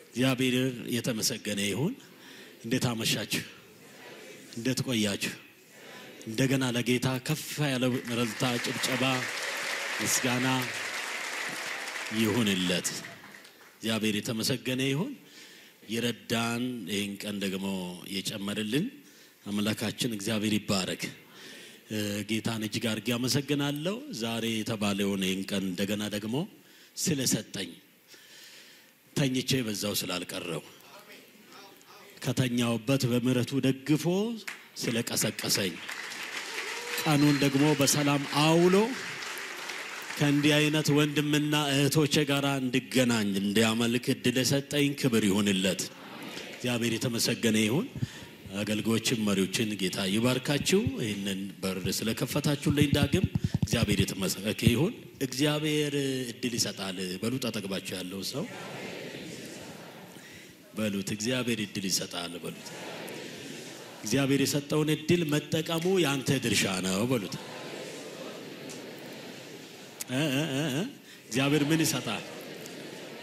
እግዚአብሔር የተመሰገነ ይሁን። እንዴት አመሻችሁ? እንዴት ቆያችሁ? እንደገና ለጌታ ከፍ ያለ ምሕረትና ጭብጨባ ምስጋና ይሁንለት። እግዚአብሔር የተመሰገነ ይሁን። ይረዳን ይህን ቀን ደግሞ የጨመረልን አምላካችን እግዚአብሔር ይባረክ። ጌታን እጅግ አድርጌ አመሰግናለሁ። ዛሬ የተባለውን ይህን ቀን እንደገና ደግሞ ስለሰጠኝ ተኝቼ በዛው ስላልቀረው ከተኛውበት በምህረቱ ደግፎ ስለቀሰቀሰኝ ቀኑን ደግሞ በሰላም አውሎ ከእንዲህ አይነት ወንድምና እህቶቼ ጋር እንድገናኝ እንዲያመልክ እድል ሰጠኝ። ክብር ይሁንለት። እግዚአብሔር የተመሰገነ ይሁን። አገልጋዮችን መሪዎችን ጌታ ይባርካችሁ። ይሄንን በር ስለከፈታችሁልኝ ዳግም እግዚአብሔር የተመሰገነ ይሁን። እግዚአብሔር እድል ይሰጣል። በሉት አጠገባችሁ ያለው ሰው በሉት እግዚአብሔር እድል ይሰጣል። በሉት እግዚአብሔር የሰጠውን እድል መጠቀሙ ያንተ ድርሻ ነው። በሉት እግዚአብሔር ምን ይሰጣል?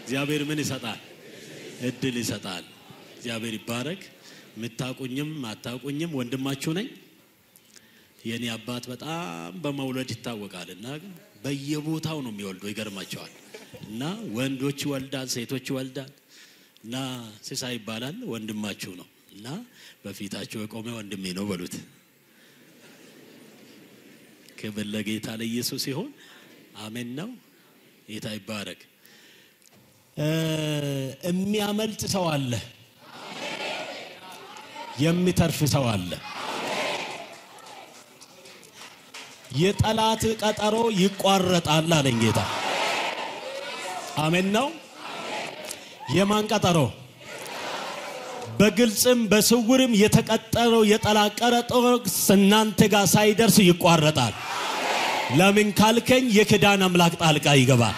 እግዚአብሔር ምን ይሰጣል? እድል ይሰጣል። እግዚአብሔር ይባረክ። ምታቁኝም ማታቁኝም ወንድማችሁ ነኝ። የኔ አባት በጣም በመውለድ ይታወቃልና በየቦታው ነው የሚወልደው። ይገርማቸዋል። እና ወንዶች ይወልዳል፣ ሴቶች ይወልዳል። እና ሲሳይ ይባላል ወንድማችሁ ነው። እና በፊታችሁ የቆመ ወንድሜ ነው በሉት። ክብር ለጌታ ለኢየሱስ ይሁን። አሜን ነው። ጌታ ይባረክ። የሚያመልጥ ሰው አለ፣ የሚተርፍ ሰው አለ። የጠላት ቀጠሮ ይቋረጣል አለኝ ጌታ። አሜን ነው። የማን ቀጠሮ? በግልጽም በስውርም የተቀጠረው የጠላት ቀጠሮ እናንተ ጋር ሳይደርስ ይቋረጣል። ለምን ካልከኝ የክዳን አምላክ ጣልቃ ይገባል።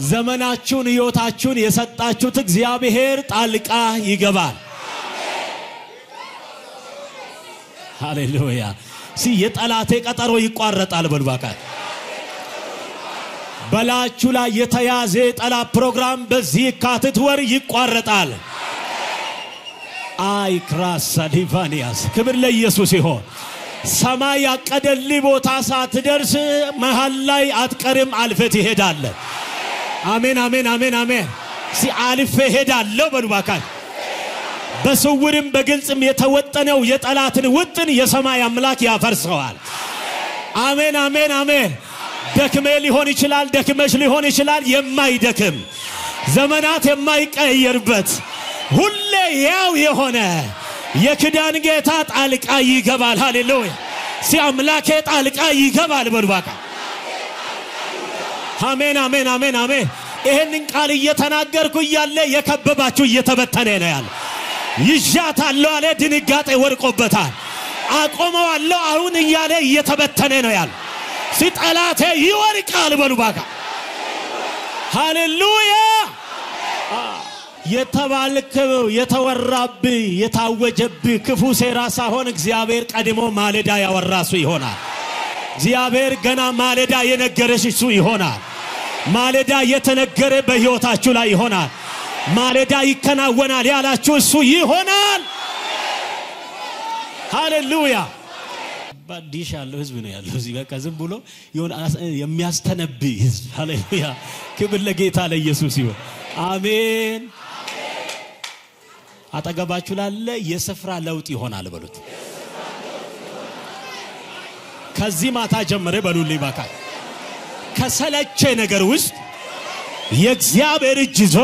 ዘመናችሁን ህይወታችሁን የሰጣችሁት እግዚአብሔር ጣልቃ ይገባል። ሃሌሉያ። የጠላቴ ቀጠሮ ይቋረጣል በልባካት። በላችሁ ላይ የተያዘ ጠላት ፕሮግራም በዚህ የካቲት ወር ይቋረጣል። አይ ክራስ ዲቫኒያስ ክብር ለኢየሱስ ይሁን። ሰማይ ያቀደልህ ቦታ ሳትደርስ መሃል ላይ አትቀርም፣ አልፈት ይሄዳል። አሜን አሜን አሜን አሜን። ሲአልፈ ይሄዳል በልባካት። በስውርም በግልጽም የተወጠነው የጠላትን ውጥን የሰማይ አምላክ ያፈርሰዋል። አሜን አሜን አሜን። ደክሜ ሊሆን ይችላል፣ ደክመሽ ሊሆን ይችላል። የማይደክም ዘመናት የማይቀየርበት ሁሌ ያው የሆነ የክዳን ጌታ ጣልቃ ይገባል። ሃሌሉያ። ሲአምላኬ ጣልቃ ይገባል በልባካ። አሜን አሜን አሜን አሜን። ይሄንን ቃል እየተናገርኩ ያለ የከበባችሁ እየተበተነ ነው ያለ። ይዣታለሁ አለ፣ ድንጋጤ ወርቆበታል። አቆመዋለሁ አሁን እያለ እየተበተነ ነው ያለ። ሲጠላቴ ይወርቃል በልባካ። ሃሌሉያ። የተባልከው የተወራብ የታወጀብ ክፉ ሴራ ሳይሆን እግዚአብሔር ቀድሞ ማለዳ ያወራሱ ይሆናል። እግዚአብሔር ገና ማለዳ የነገረሽ እሱ ይሆናል። ማለዳ የተነገረ በህይወታችሁ ላይ ይሆናል። ማለዳ ይከናወናል ያላችሁ እሱ ይሆናል። ሃሌሉያ። ባዲሽ ያለው ህዝብ ነው ያለው እዚህ በቃ ዝም ብሎ ይሁን የሚያስተነብይ ህዝብ። ሃሌሉያ። ክብር ለጌታ ለኢየሱስ ይሁን። አሜን። አጠገባችሁ ላለ የስፍራ ለውጥ ይሆናል በሉት። ከዚህ ማታ ጀምሬ በሉልኝ ባካ። ከሰለቸ ነገር ውስጥ የእግዚአብሔር እጅ ይዞ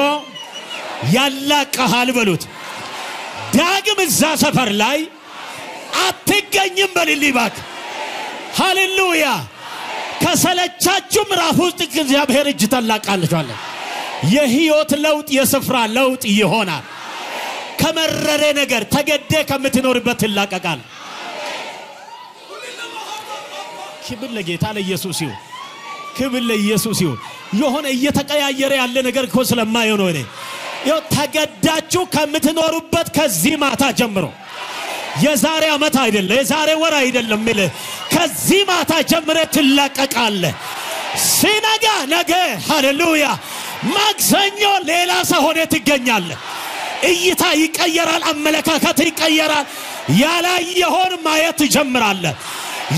ያላቀሃል በሉት። ዳግም እዛ ሰፈር ላይ አትገኝም በልልኝ ባካ። ሃሌሉያ። ከሰለቻችሁ ምዕራፍ ውስጥ እግዚአብሔር እጅ ተላቃለቻለ። የህይወት ለውጥ የስፍራ ለውጥ ይሆናል። ከመረረ ነገር ተገደ ከምትኖርበት ተላቀቃል። ክብር ለጌታ ለኢየሱስ ይሁን። ክብር ለኢየሱስ ይሁን። የሆነ እየተቀያየረ ያለ ነገር እኮ ስለማይሆን ነው። ይኸው ተገዳችሁ ከምትኖሩበት ከዚህ ማታ ጀምሮ የዛሬ አመት አይደለም የዛሬ ወር አይደለም ማለት ከዚህ ማታ ጀምረ ትላቀቃለህ። ሲነጋ ነገ ሃሌሉያ ማክሰኞ ሌላ ሰው ሆነ ትገኛለህ እይታ ይቀየራል አመለካከት ይቀየራል ያላየሆን ማየት ይጀምራል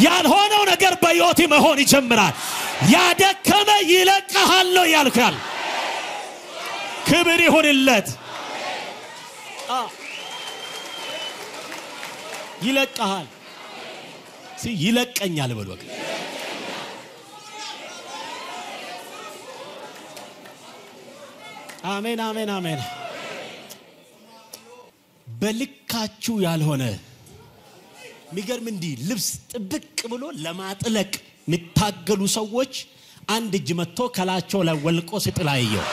ያልሆነው ነገር በሕይወት መሆን ይጀምራል ያደከመ ይለቀሃል ያልካል ክብር ይሁንለት ይለቀሃል ይለቀኛል በሉ አሜን አሜን አሜን በልካችሁ ያልሆነ ሚገርም እንዲ ልብስ ጥብቅ ብሎ ለማጥለቅ ምታገሉ ሰዎች አንድ እጅ መጥቶ ከላቸው ላይ ወልቆ ሲጥላየው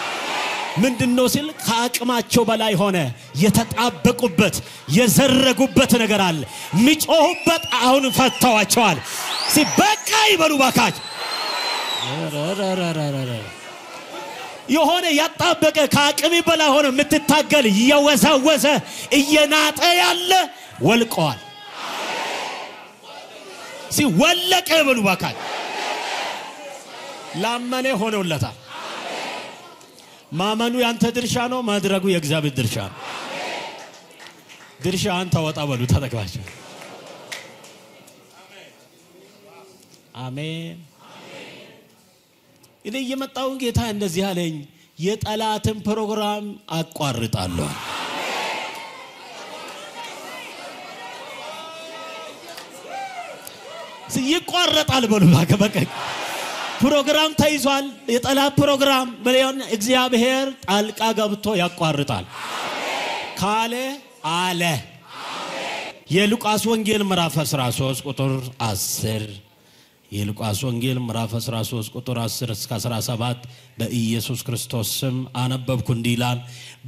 ምንድነው ሲል ከአቅማቸው በላይ ሆነ የተጣበቁበት የዘረጉበት ነገር አለ ሚጮሁበት አሁን ፈተዋቸዋል ሲበቃ ይበሉ ባካች የሆነ ያጣበቀ ከአቅሚ በላይ ሆነ ምትታገል የወዛወዘ እየናጠ ያለ ወልቀዋል ሲወለቀ ይበሉ ባካች ላመነ ሆነውለታል ማመኑ ያንተ ድርሻ ነው ማድረጉ የእግዚአብሔር ድርሻ ነው ድርሻ አንተ ወጣ በሉ ተጠቅባቸው አሜን እኔ የመጣው ጌታ እንደዚህ አለኝ የጠላትን ፕሮግራም አቋርጣለሁ ይቋረጣል በሉ ባከበቀ ፕሮግራም ተይዟል የጠላት ፕሮግራም በለውን እግዚአብሔር ጣልቃ ገብቶ ያቋርጣል ካለ አለ የሉቃስ ወንጌል ምዕራፍ 13 ቁጥር 10 የሉቃስ ወንጌል ምዕራፍ 13 ቁጥር 10 እስከ 17 በኢየሱስ ክርስቶስ ስም አነበብኩ እንዲላል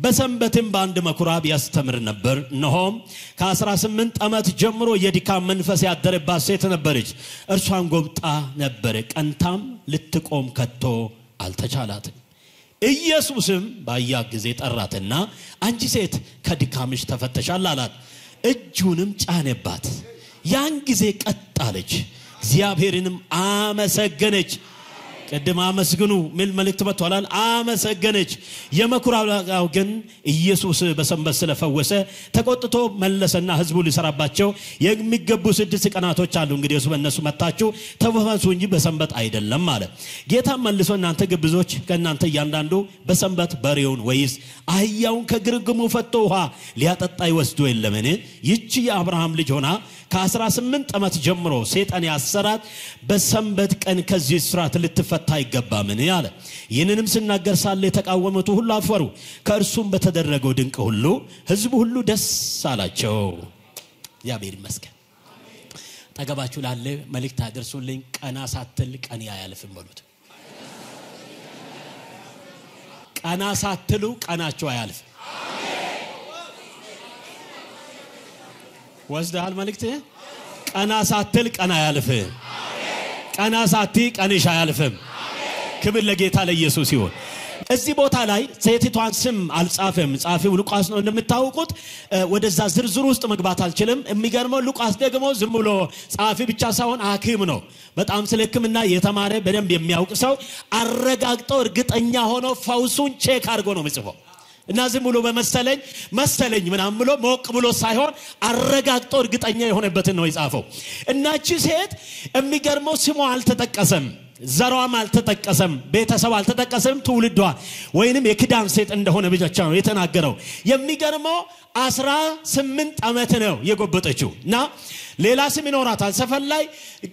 በሰንበትም በአንድ መኩራብ ያስተምር ነበር ነሆም ከ18 ዓመት ጀምሮ የድካም መንፈስ ያደረባት ሴት ነበረች እርሷን ጎብጣ ነበር ቀንታም ልትቆም ከቶ አልተቻላትም ኢየሱስም ባያ ጊዜ ጠራትና አንቺ ሴት ከድካምሽ ተፈተሻል አላት እጁንም ጫነባት ያን ጊዜ ቀጣለች እግዚአብሔርንም አመሰገነች ቀደም አመስግኑ ምን መልእክት መጥቷል አመሰገነች የመኩራው ግን ኢየሱስ በሰንበት ስለፈወሰ ተቆጥቶ መለሰና ህዝቡ ሊሰራባቸው የሚገቡ 6 ቀናቶች አሉ እንግዲህ እሱ በእነሱ መጣችሁ ተፈወሱ እንጂ በሰንበት አይደለም ማለት ጌታ መልሶ እናንተ ግብዞች ከእናንተ እያንዳንዱ በሰንበት በሬውን ወይስ አህያውን ከግርግሙ ፈቶ ውሃ ሊያጠጣ ይወስዶ የለምን ይቺ የአብርሃም ልጅ ሆና ከ18 ዓመት ጀምሮ ሰይጣን ያሰራት በሰንበት ቀን ከዚህ ስራት ልትፈታ ይገባምን ያለ ይህንንም ሲናገር ሳለ የተቃወሙት ሁሉ አፈሩ ከእርሱም በተደረገው ድንቅ ሁሉ ህዝቡ ሁሉ ደስ አላቸው እግዚአብሔር ይመስገን ተገባችሁ ላለ መልእክት አድርሱልኝ ቀና ሳትል ቀን ያያልፍም በሉት ቀና ሳትሉ ቀናቸው አያልፍ ወስደሃል መልእክት ቀና ሳትል ቀና ያልፍ ቀና ሳቲ ቀንሽ አያልፍም ክብር ለጌታ ለኢየሱስ ይሁን እዚህ ቦታ ላይ ሴቲቷን ስም አልጻፈም ጻፊው ሉቃስ ነው እንደምታውቁት ወደዛ ዝርዝር ውስጥ መግባት አልችልም የሚገርመው ሉቃስ ደግሞ ዝም ብሎ ጻፊ ብቻ ሳይሆን ሐኪም ነው በጣም ስለክምና የተማረ በደንብ የሚያውቅ ሰው አረጋግጦ እርግጠኛ ሆኖ ፈውሱን ቼክ አድርጎ ነው የሚጽፈው እና ዝም ብሎ በመሰለኝ ምናም ብሎ ሞቅ ብሎ ሳይሆን አረጋግጦ እርግጠኛ የሆነበትን ነው የጻፈው እና እቺ ሴት የሚገርመው ስሟ አልተጠቀሰም ዘሯም አልተጠቀሰም ቤተሰብ አልተጠቀሰም ትውልዷ ወይንም የክዳን ሴት እንደሆነ ብቻ ነው የተናገረው የሚገርመው 18 ዓመት ነው የጎበጠችውና ሌላ ስም ይኖራታል ሰፈር ላይ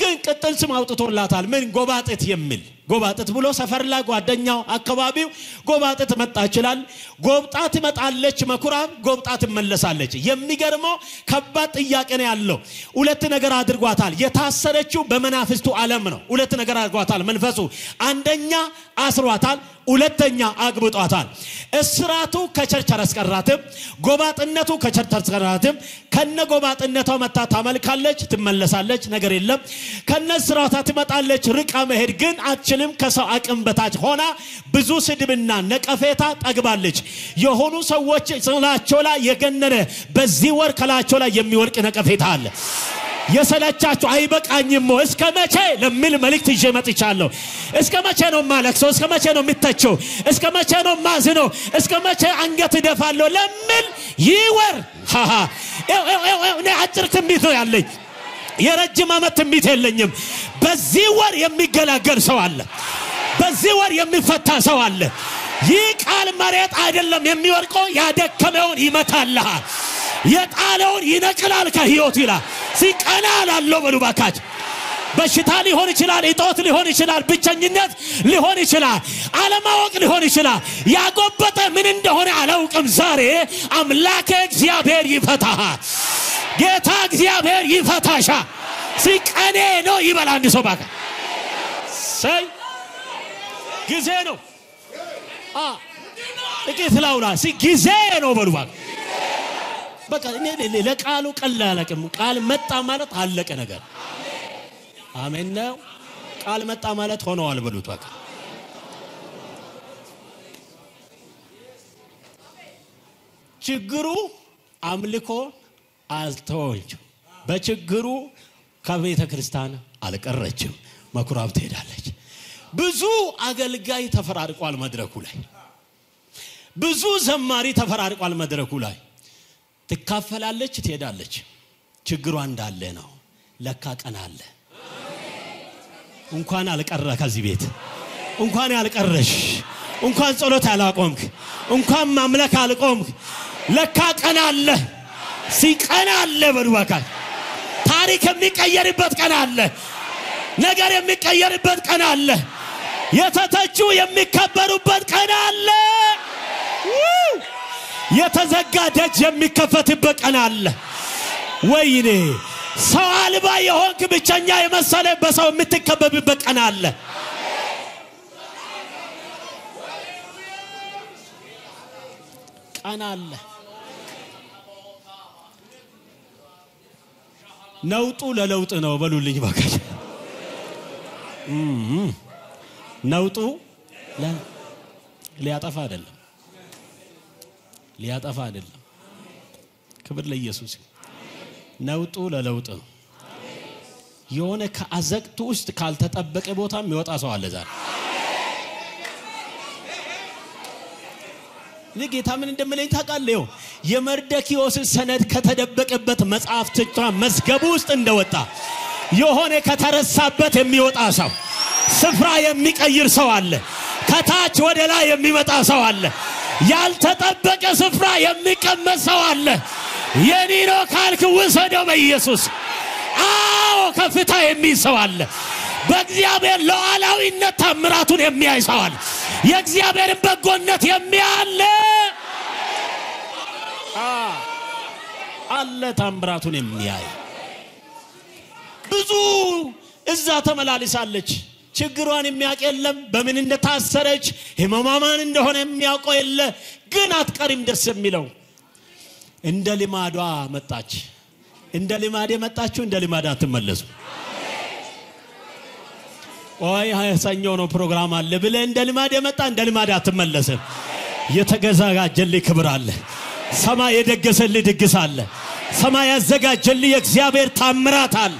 ግን ቅጥል ስም አውጥቶላታል ምን ጎባጥት የሚል ጎባጥት ብሎ ሰፈር ላይ ጓደኛው አከባቢው ጎባጥት መጣ ይችላል ጎብጣት መጣለች መኩራብ ጎብጣት መለሳለች የሚገርመው ከባድ ጥያቄ ነው ያለው ሁለት ነገር አድርጓታል የታሰረችው በመናፍስቱ ዓለም ነው ሁለት ነገር አድርጓታል መንፈሱ አንደኛ አስሯታል ሁለተኛ አግብጧታል እስራቱ ከቸርቸር አስቀራትም ጎባጥነቱ ከቸርቸር አስቀራትም ከነ ጎባጥነቷ መታ ታመልካለች ትመለሳለች ነገር የለም ከነ እስራቷ ትመጣለች ርቃ መሄድ ግን አትችልም ከሰው አቅም በታች ሆና ብዙ ስድብና ነቀፌታ ጠግባለች የሆኑ ሰዎች ስላቸው ላይ የገነነ በዚህ ወር ከላቸው ላይ የሚወርቅ ነቀፌታ አለ የሰለቻችሁ አይበቃኝም እስከመቼ ለምን መልእክት ይዤ መጥቻለሁ እስከመቼ ነው ማለክሰው እስከመቼ ነው ምትተቸው እስከመቼ ነው ማዝነው እስከመቼ አንገት ደፋለሁ ለምን ይወር እኔ አጭር ትንቢት ነው ያለኝ የረጅም ዓመት ትንቢት የለኝም በዚህ ወር የሚገላገል ሰው አለ በዚህ ወር የሚፈታ ሰው አለ ይህ ቃል መሬት አይደለም የሚወርቀው ያደከመውን ይመታልሃል የጣለውን ይነቅላል ከህይወት ይላል ሲቀናል አለው በሉባካች በሽታ ሊሆን ይችላል እጦት ሊሆን ይችላል ብቸኝነት ሊሆን ይችላል አለማወቅ ሊሆን ይችላል ያጎበጠ ምን እንደሆነ አላውቅም ዛሬ አምላኬ እግዚአብሔር ይፈታሃል ጌታ እግዚአብሔር ይፈታሻ ሲቀኔ ነው ይበል አንድ ሰው ባካ ሰይ ጊዜ ነው ጥቂት ላውራ ጊዜ ነው በሉባካ በቃ እኔ ለቃሉ ቀላላቅም ቃል መጣ ማለት አለቀ ነገር አሜን ነው ቃል መጣ ማለት ሆነዋል በሉት በቃ ችግሩ አምልኮ አልተወችም በችግሩ ከቤተ ክርስቲያን አልቀረችም መኩራብ ትሄዳለች ብዙ አገልጋይ ተፈራርቋል መድረኩ ላይ ብዙ ዘማሪ ተፈራርቋል መድረኩ ላይ ትካፈላለች ትሄዳለች ችግሩ እንዳለ ነው ለካ ቀን አለ እንኳን አልቀረ ከዚህ ቤት እንኳን ያልቀረሽ እንኳን ጸሎት ያላቆምክ እንኳን ማምለክ አልቆምክ ለካ ቀን አለ ሲቀና አለ በዱዋካ ታሪክ የሚቀየርበት ቀን አለ ነገር የሚቀየርበት ቀን አለ የተተቹ የሚከበሩበት ቀን አለ የተዘጋ ደጅ የሚከፈትበት ቀን አለ ወይኔ ሰው አልባ የሆንክ ብቸኛ የመሰለ በሰው የምትከበብበት ቀን አለ ቀን አለ ነውጡ ለለውጥ ነው በሉልኝ ባካች ነውጡ ሊያጠፋ አይደለም ክብር ለኢየሱስ ነውጡ ለለውጥ ነው የሆነ ከአዘቅቱ ውስጥ ካልተጠበቀ ቦታ የሚወጣ ሰው አለ ዛሬ ለጌታ ምን እንደምለኝ ታውቃለህ የመርደኪዮስ ሰነድ ከተደበቀበት መጽሐፍ ትጫ መስገቡ ውስጥ እንደወጣ የሆነ ከተረሳበት የሚወጣ ሰው ስፍራ የሚቀይር ሰው አለ ከታች ወደ ላይ የሚመጣ ሰው አለ ያልተጠበቀ ስፍራ የሚቀመጥ ሰው አለ የኒኖ ካልክ ወሰደው በኢየሱስ አዎ ከፍታ የሚሰው አለ በእግዚአብሔር ለዓላዊነት ተአምራቱን የሚያይ ሰው አለ የእግዚአብሔርን በጎነት የሚያለ አለ ተአምራቱን የሚያይ ብዙ እዛ ተመላልሳለች ችግሯን የሚያውቅ የለም በምን እንደታሰረች ህመማማን እንደሆነ የሚያውቀው የለ ግን አትቀሪም ደስ የሚለው እንደ ልማዷ መጣች እንደ ልማዴ መጣችሁ እንደ ልማዳ አትመለሱ ወይ ሰኞ ነው ፕሮግራም አለ ብለ እንደ ልማዴ መጣ እንደ ልማዳ አትመለስ የተገዛጋጀልህ ክብር አለ ሰማይ የደገሰልህ ድግስ አለ ሰማይ ያዘጋጀልህ የእግዚአብሔር ታምራት አለ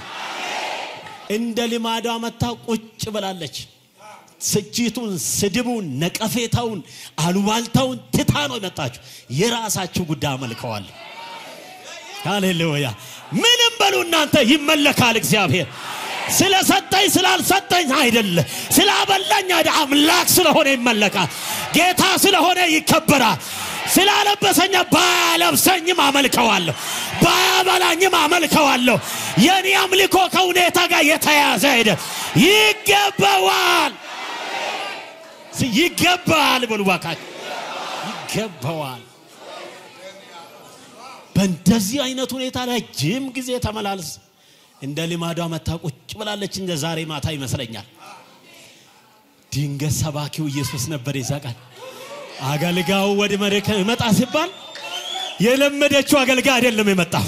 እንደ ልማዷ መጣ ቁጭ ብላለች ስጂቱን ስድቡን ነቀፌታውን አሉባልታውን ትታ ነው መጣችሁ የራሳችሁ ጉዳይ አመልከዋል ሃሌሉያ ምንም በሉ እናንተ ይመለካል እግዚአብሔር ስለሰጠኝ ስላልሰጠኝ አይደለ ስላበላኝ አምላክ ስለሆነ ይመለካል ጌታ ስለሆነ ይከበራል ስላለበሰኝ ባለብሰኝም አመልከዋለሁ ባያበላኝም አመልከዋለሁ የኔ አምልኮ ከሁኔታ ጋር የተያዘ አይደል ይገባል በሉባካት ይገባዋል በእንደዚህ አይነት ሁኔታ ላይ ጅም ጊዜ ተመላልስ እንደ ልማዷ መጣ ቁጭ ብላለች እንደ ዛሬ ማታ ይመስለኛል ድንገት ሰባኪው ኢየሱስ ነበር ይዛቃል አገልጋው ወደ መሬት መጣ ሲባል የለመደችው አገልጋይ አይደለም የመጣው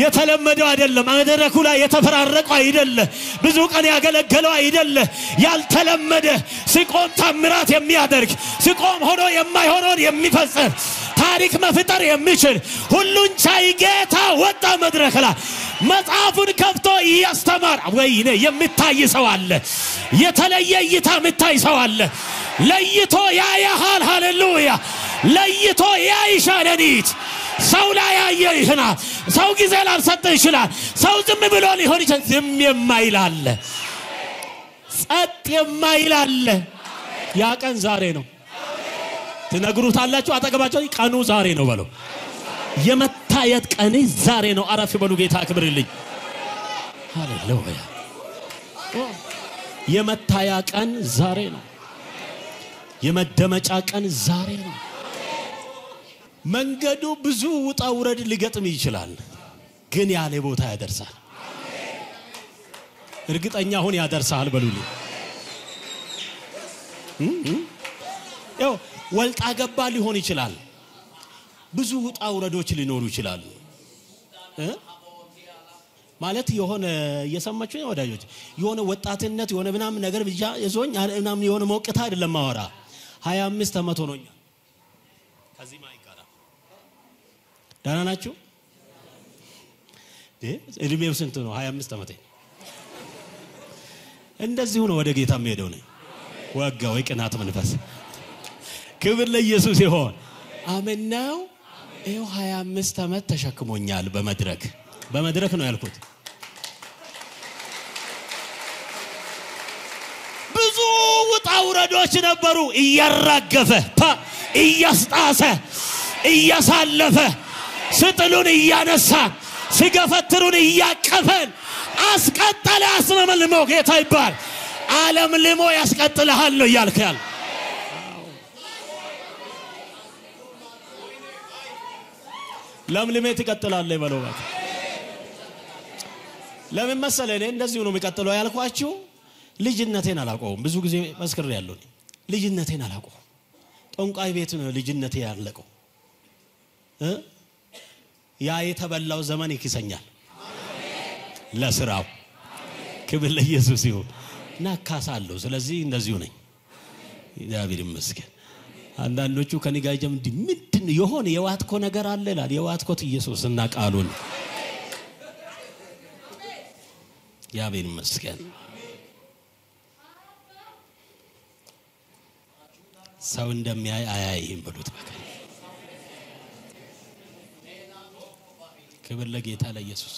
የተለመደው አይደለም መድረኩ ላይ የተፈራረቀው አይደለም ብዙ ቀን ያገለገለው አይደለም ያልተለመደ ሲቆም ታምራት የሚያደርግ ሲቆም ሆኖ የማይሆነውን የሚፈጽም ታሪክ መፍጠር የሚችል ሁሉን ቻይ ጌታ ወጣ መድረክ ላይ መጽሐፉን ከፍቶ ያስተማር ወይኔ የሚታይ ሰው አለ የተለየ እይታ የሚታይ ሰው አለ ለይቶ ያያል ሃሌሉያ ለይቶ ያይሻለኒት ሰው ላይ ያየህና ሰው ጊዜ ላልሰጠ ይችላል ሰው ዝም ብሎ ሊሆን ይችላል ዝም የማይላል ጸጥ የማይላል ያ ቀን ዛሬ ነው ትነግሩታላችሁ አጠገባችሁ ቀኑ ዛሬ ነው በለው የመታየት ቀን ዛሬ ነው አረፍ በሉ ጌታ ክብርልኝ ሃሌሉያ የመታያ ቀን ዛሬ ነው የመደመጫ ቀን ዛሬ ነው መንገዱ ብዙ ውጣ ውረድ ሊገጥም ይችላል ግን ያለ ቦታ ያደርሳል እርግጠኛ ሆነ ያደርሳል በሉልኝ ያው ወልጣ ገባ ሊሆን ይችላል ብዙ ውጣ ውረዶች ሊኖሩ ይችላሉ ማለት የሆነ እየሰማችሁ ነው ወዳጆች የሆነ ወጣትነት የሆነ ምናምን ነገር ብቻ የዞኝ ምናምን የሆነ ሞቅታ አይደለም ማወራ 25 ዓመት ሆኖኛል ከዚህ ማይቀራ ደህና ናችሁ እድሜው ስንት ነው 25 ዓመት እንደዚህ ሆኖ ወደ ጌታ መሄደው ነው ወጋ ወይ ቅናት መንፈስ ክብር ለኢየሱስ ይሁን አሜን ነው ይሄው 25 ዓመት ተሸክሞኛል በመድረክ ነው ያልኩት ብዙ ውጣ ውረዶች ነበሩ እያራገፈ እያስጣሰ እያሳለፈ ስጥሉን እያነሳ ሲገፈትሩን እያቀፈን አስቀጠለ አስመልሞ ጌታ ይባል ዓለም ልሞ ያስቀጥልሃል ነው ያልከል ለምልሜት ይቀጥላል ይበለው ባክ ለምን መሰለኝ እንደዚህ ነው የሚቀጥለው ያልኳችሁ ልጅነቴን አላቆም ብዙ ጊዜ መስክር ያለው ልጅነቴን አላቆም ጦንቃይ ቤት ነው ልጅነቴ ያለቀው ያ የተበላው ዘመን ይክሰኛል ለስራው ክብር ለኢየሱስ ይሁን ናካሳለሁ ስለዚህ እንደዚሁ ነኝ እግዚአብሔር ይመስገን አንዳንዶቹ ከኔ ጋር ጀምድ ምንድን የሆነ የዋትኮ ነገር አለ ይላል የዋትኮት ኢየሱስና ቃሉን እግዚአብሔር ይመስገን ሰው እንደሚያይ አያይም ብሉት በቃ ክብር ለጌታ ለኢየሱስ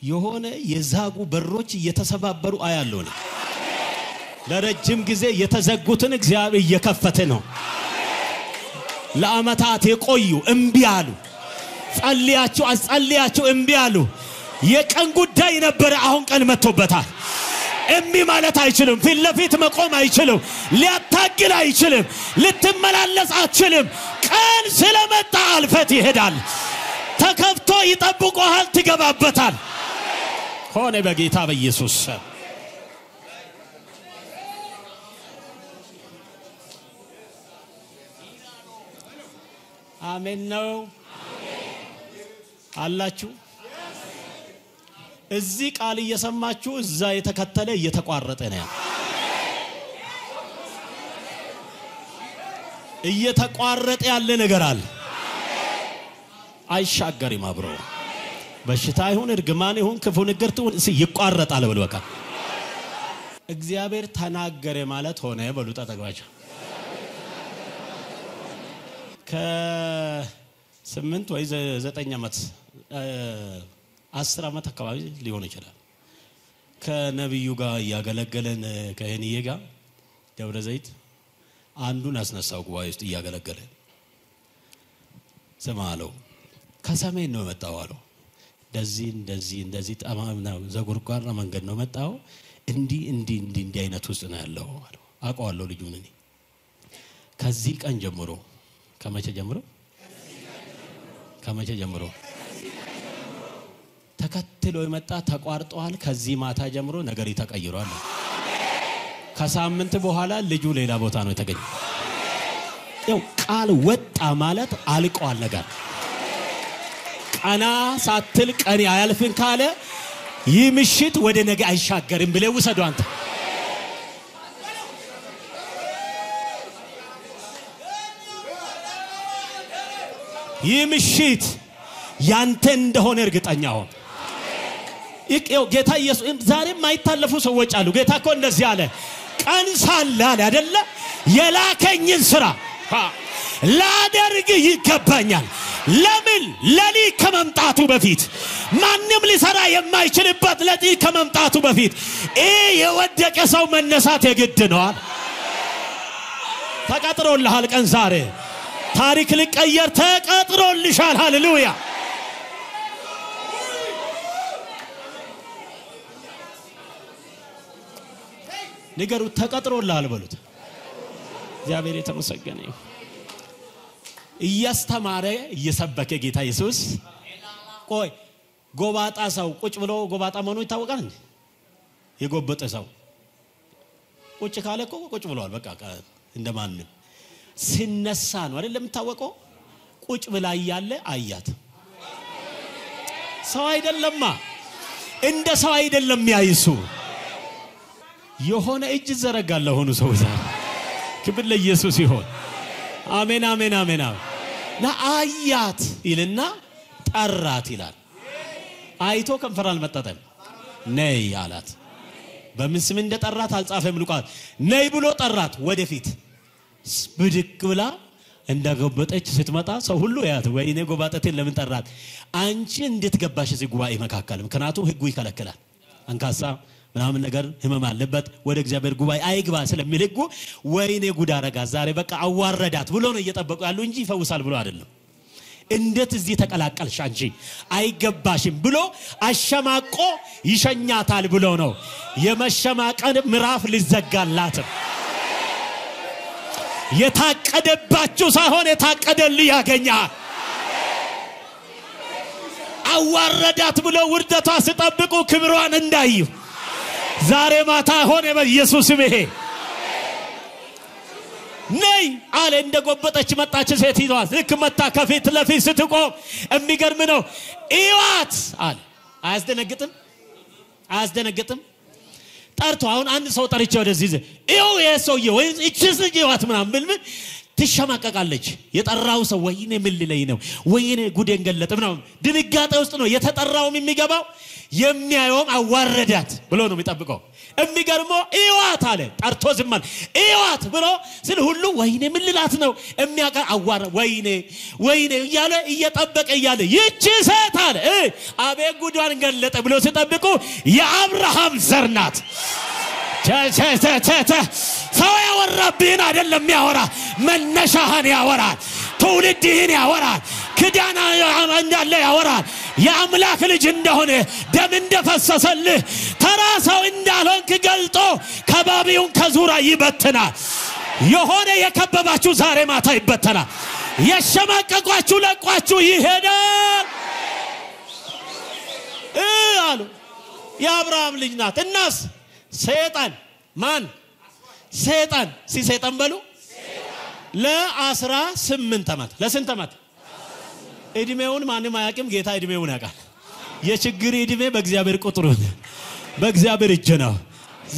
የሆነ የዛጉ በሮች እየተሰባበሩ አያለው ነው ለረጅም ጊዜ የተዘጉትን እግዚአብሔር እየከፈተ ነው ለአመታት የቆዩ እምቢ አሉ ጸልያቸው እምቢ አሉ የቀን ጉዳይ ነበር አሁን ቀን መጥቶበታል እምቢ ማለት አይችልም ፊት ለፊት መቆም አይችልም ሊያታግል አይችልም ልትመላለስ አትችልም ቀን ስለመጣ አልፈት ይሄዳል ተከፍቶ ይጠብቁሃል ትገባበታል ሆነ በጌታ በኢየሱስ አሜን ነው አላችሁ እዚህ ቃል እየሰማችሁ እዛ የተከተለ እየተቋረጠ ነው እየተቋረጠ ያለ ነገር አለ አይሻገርም አብሮ በሽታ ይሁን እርግማን ይሁን ክፉ ንግርት ይሁን ይቋረጣል ብሎ በቃ እግዚአብሔር ተናገረ ማለት ሆነ በሉ ተጠግባቸው ከ8 ወይ 9 ዓመት 10 ዓመት አካባቢ ሊሆን ይችላል ከነብዩ ጋር ያገለገለን ከሄኒዬ ጋር ደብረ ዘይት አንዱን አስነሳው ጉባኤ ውስጥ ያገለገለ ሰማለው ከሰሜን ነው መጣው አለው እንደዚህ ጠማም ነው ዘጉርጓራ መንገድ ነው መጣው እንዲ አይነት ውስጥ ነው ያለው አለው አቋለው ልጁ ነኝ ከዚህ ቀን ጀምሮ ከመቼ ጀምሮ ተከትሎ የመጣ ተቋርጧል ከዚህ ማታ ጀምሮ ነገር ይተቀይሯል ከሳምንት በኋላ ልጁ ሌላ ቦታ ነው የተገኘው ያው ቃል ወጣ ማለት አልቋል ነገር ቀና ሳትል ቀን ያልፍን ካለ ይምሽት ወደ ነገ አይሻገርም ብለ ወሰዱ አንተ ይምሽት ያንተ እንደሆነ እርግጠኛ ሁን ይቀው ጌታ ኢየሱስ ዛሬም ማይታለፉ ሰዎች አሉ ጌታ እኮ እንደዚህ አለ ቀን ሳለ አይደለ የላከኝን ስራ ላደርግ ይገባኛል ለምን ለሊ ከመምጣቱ በፊት ማንንም ሊሰራ የማይችልበት ለሊ ከመምጣቱ በፊት የወደቀ ሰው መነሳት የግድ ነው ተቀጥሮልሃል ቀን ዛሬ ታሪክ ሊቀየር ተቀጥሮልሻል ሃሌሉያ ንገሩ ተቀጥሮልሃል በሉት እግዚአብሔር የተመሰገነ ይሁን እያስተማረ እየሰበከ ጌታ ኢየሱስ ቆይ ጎባጣ ሰው ቁጭ ብሎ ጎባጣ መሆኑ ይታወቃል እንዴ የጎበጠ ሰው ቁጭ ካለ እኮ ቁጭ ብሏል በቃ እንደማንም ሲነሳ ነው አይደለም ታወቀው ቁጭ ብላ ያያለ አያት ሰው አይደለማ እንደ ሰው አይደለም ያይሱ የሆነ እጅ ዘረጋለ ሆኖ ሰው ዛሬ ክብር ለኢየሱስ ይሁን አሜን አሜን አሜን ለአያት ይልና ጠራት ይላል አይቶ ከንፈር አልመጣጠም ነይ አላት በምን ስም እንደጠራት አልጻፈም ሉቃስ ነይ ብሎ ጠራት ወደፊት ብድቅ ብላ እንደገበጠች ስትመጣ ሰው ሁሉ ያት ወይኔ ጎባጠቴን ለምን ጠራት አንቺ እንዴት ገባሽ እዚህ ጉባኤ መካከል ምክንያቱም ህጉ ይከለክላል አንካሳ ምናምን ነገር ህመም አለበት ወደ እግዚአብሔር ጉባኤ አይግባ ስለሚል ህጉ ወይኔ ጉድ አረጋ ዛሬ በቃ አዋረዳት ብሎ ነው እየጠበቁ ያሉ እንጂ ይፈውሳል ብሎ አይደለም እንዴት እዚህ ተቀላቀልሽ አንቺ አይገባሽም ብሎ አሸማቆ ይሸኛታል ብሎ ነው የመሸማቀን ምዕራፍ ሊዘጋላት የታቀደባችሁ ሳይሆን የታቀደልህ ያገኛል አዋረዳት ብሎ ውርደቷ ሲጠብቁ ክብሯን እንዳዩ ዛሬ ማታ ሆነ በኢየሱስ ስም ይሄ ነይ አለ እንደጎበጠች መጣች ሴት ይዟት ልክ መጣ ከፊት ለፊት ስትቆም የሚገርም ነው ኢዋት አለ አያስደነግጥም ጠርቶ አሁን አንድ ሰው ጠርቼ ወደዚህ ይው የሰውዬ ወይ እቺስ ልጅ ኢዋት ምናምን ብል ትሸማቀቃለች የጠራው ሰው ወይኔ ምን ሊለይ ነው ወይኔ ጉዴን ገለጠ ምናምን ድንጋጤ ውስጥ ነው የተጠራውም የሚገባው የሚያየውም አዋረዳት ብሎ ነው የሚጠብቀው የሚገርመው ኢዋት አለ ጠርቶ ዝማል ኢዋት ብሎ ስለ ሁሉ ወይኔ ምን ልላት ነው የሚያቀ አዋረ ወይኔ እያለ እየጠበቀ እያለ ይቺ ሴት አለ አቤት ጉዷን ገለጠ ብሎ ሲጠብቁ የአብርሃም ዘር ናት ሰው ያወራብህን አይደለም ያወራ መነሻህን ያወራል ትውልድህን ያወራል ክዳና እንዳለ ያወራል የአምላክ ልጅ እንደሆነ ደም እንደፈሰሰልህ ተራሳው እንዳልሆንክ ገልጦ ከባቢውን ከዙራ ይበትናል የሆነ የከበባችሁ ዛሬ ማታ ይበተናል የሸማቀቋችሁ ለቋችሁ ይሄዳል አሉ የአብርሃም ልጅ ናት እናስ ሰይጣን ማን ሰይጣን ሲሰይጣን በሉ ለ18 ዓመት ለስንት ዓመት እድሜውን ማንም አያውቅም ጌታ እድሜውን ያውቃል የችግር እድሜ በእግዚአብሔር ቁጥር በእግዚአብሔር እጅ ነው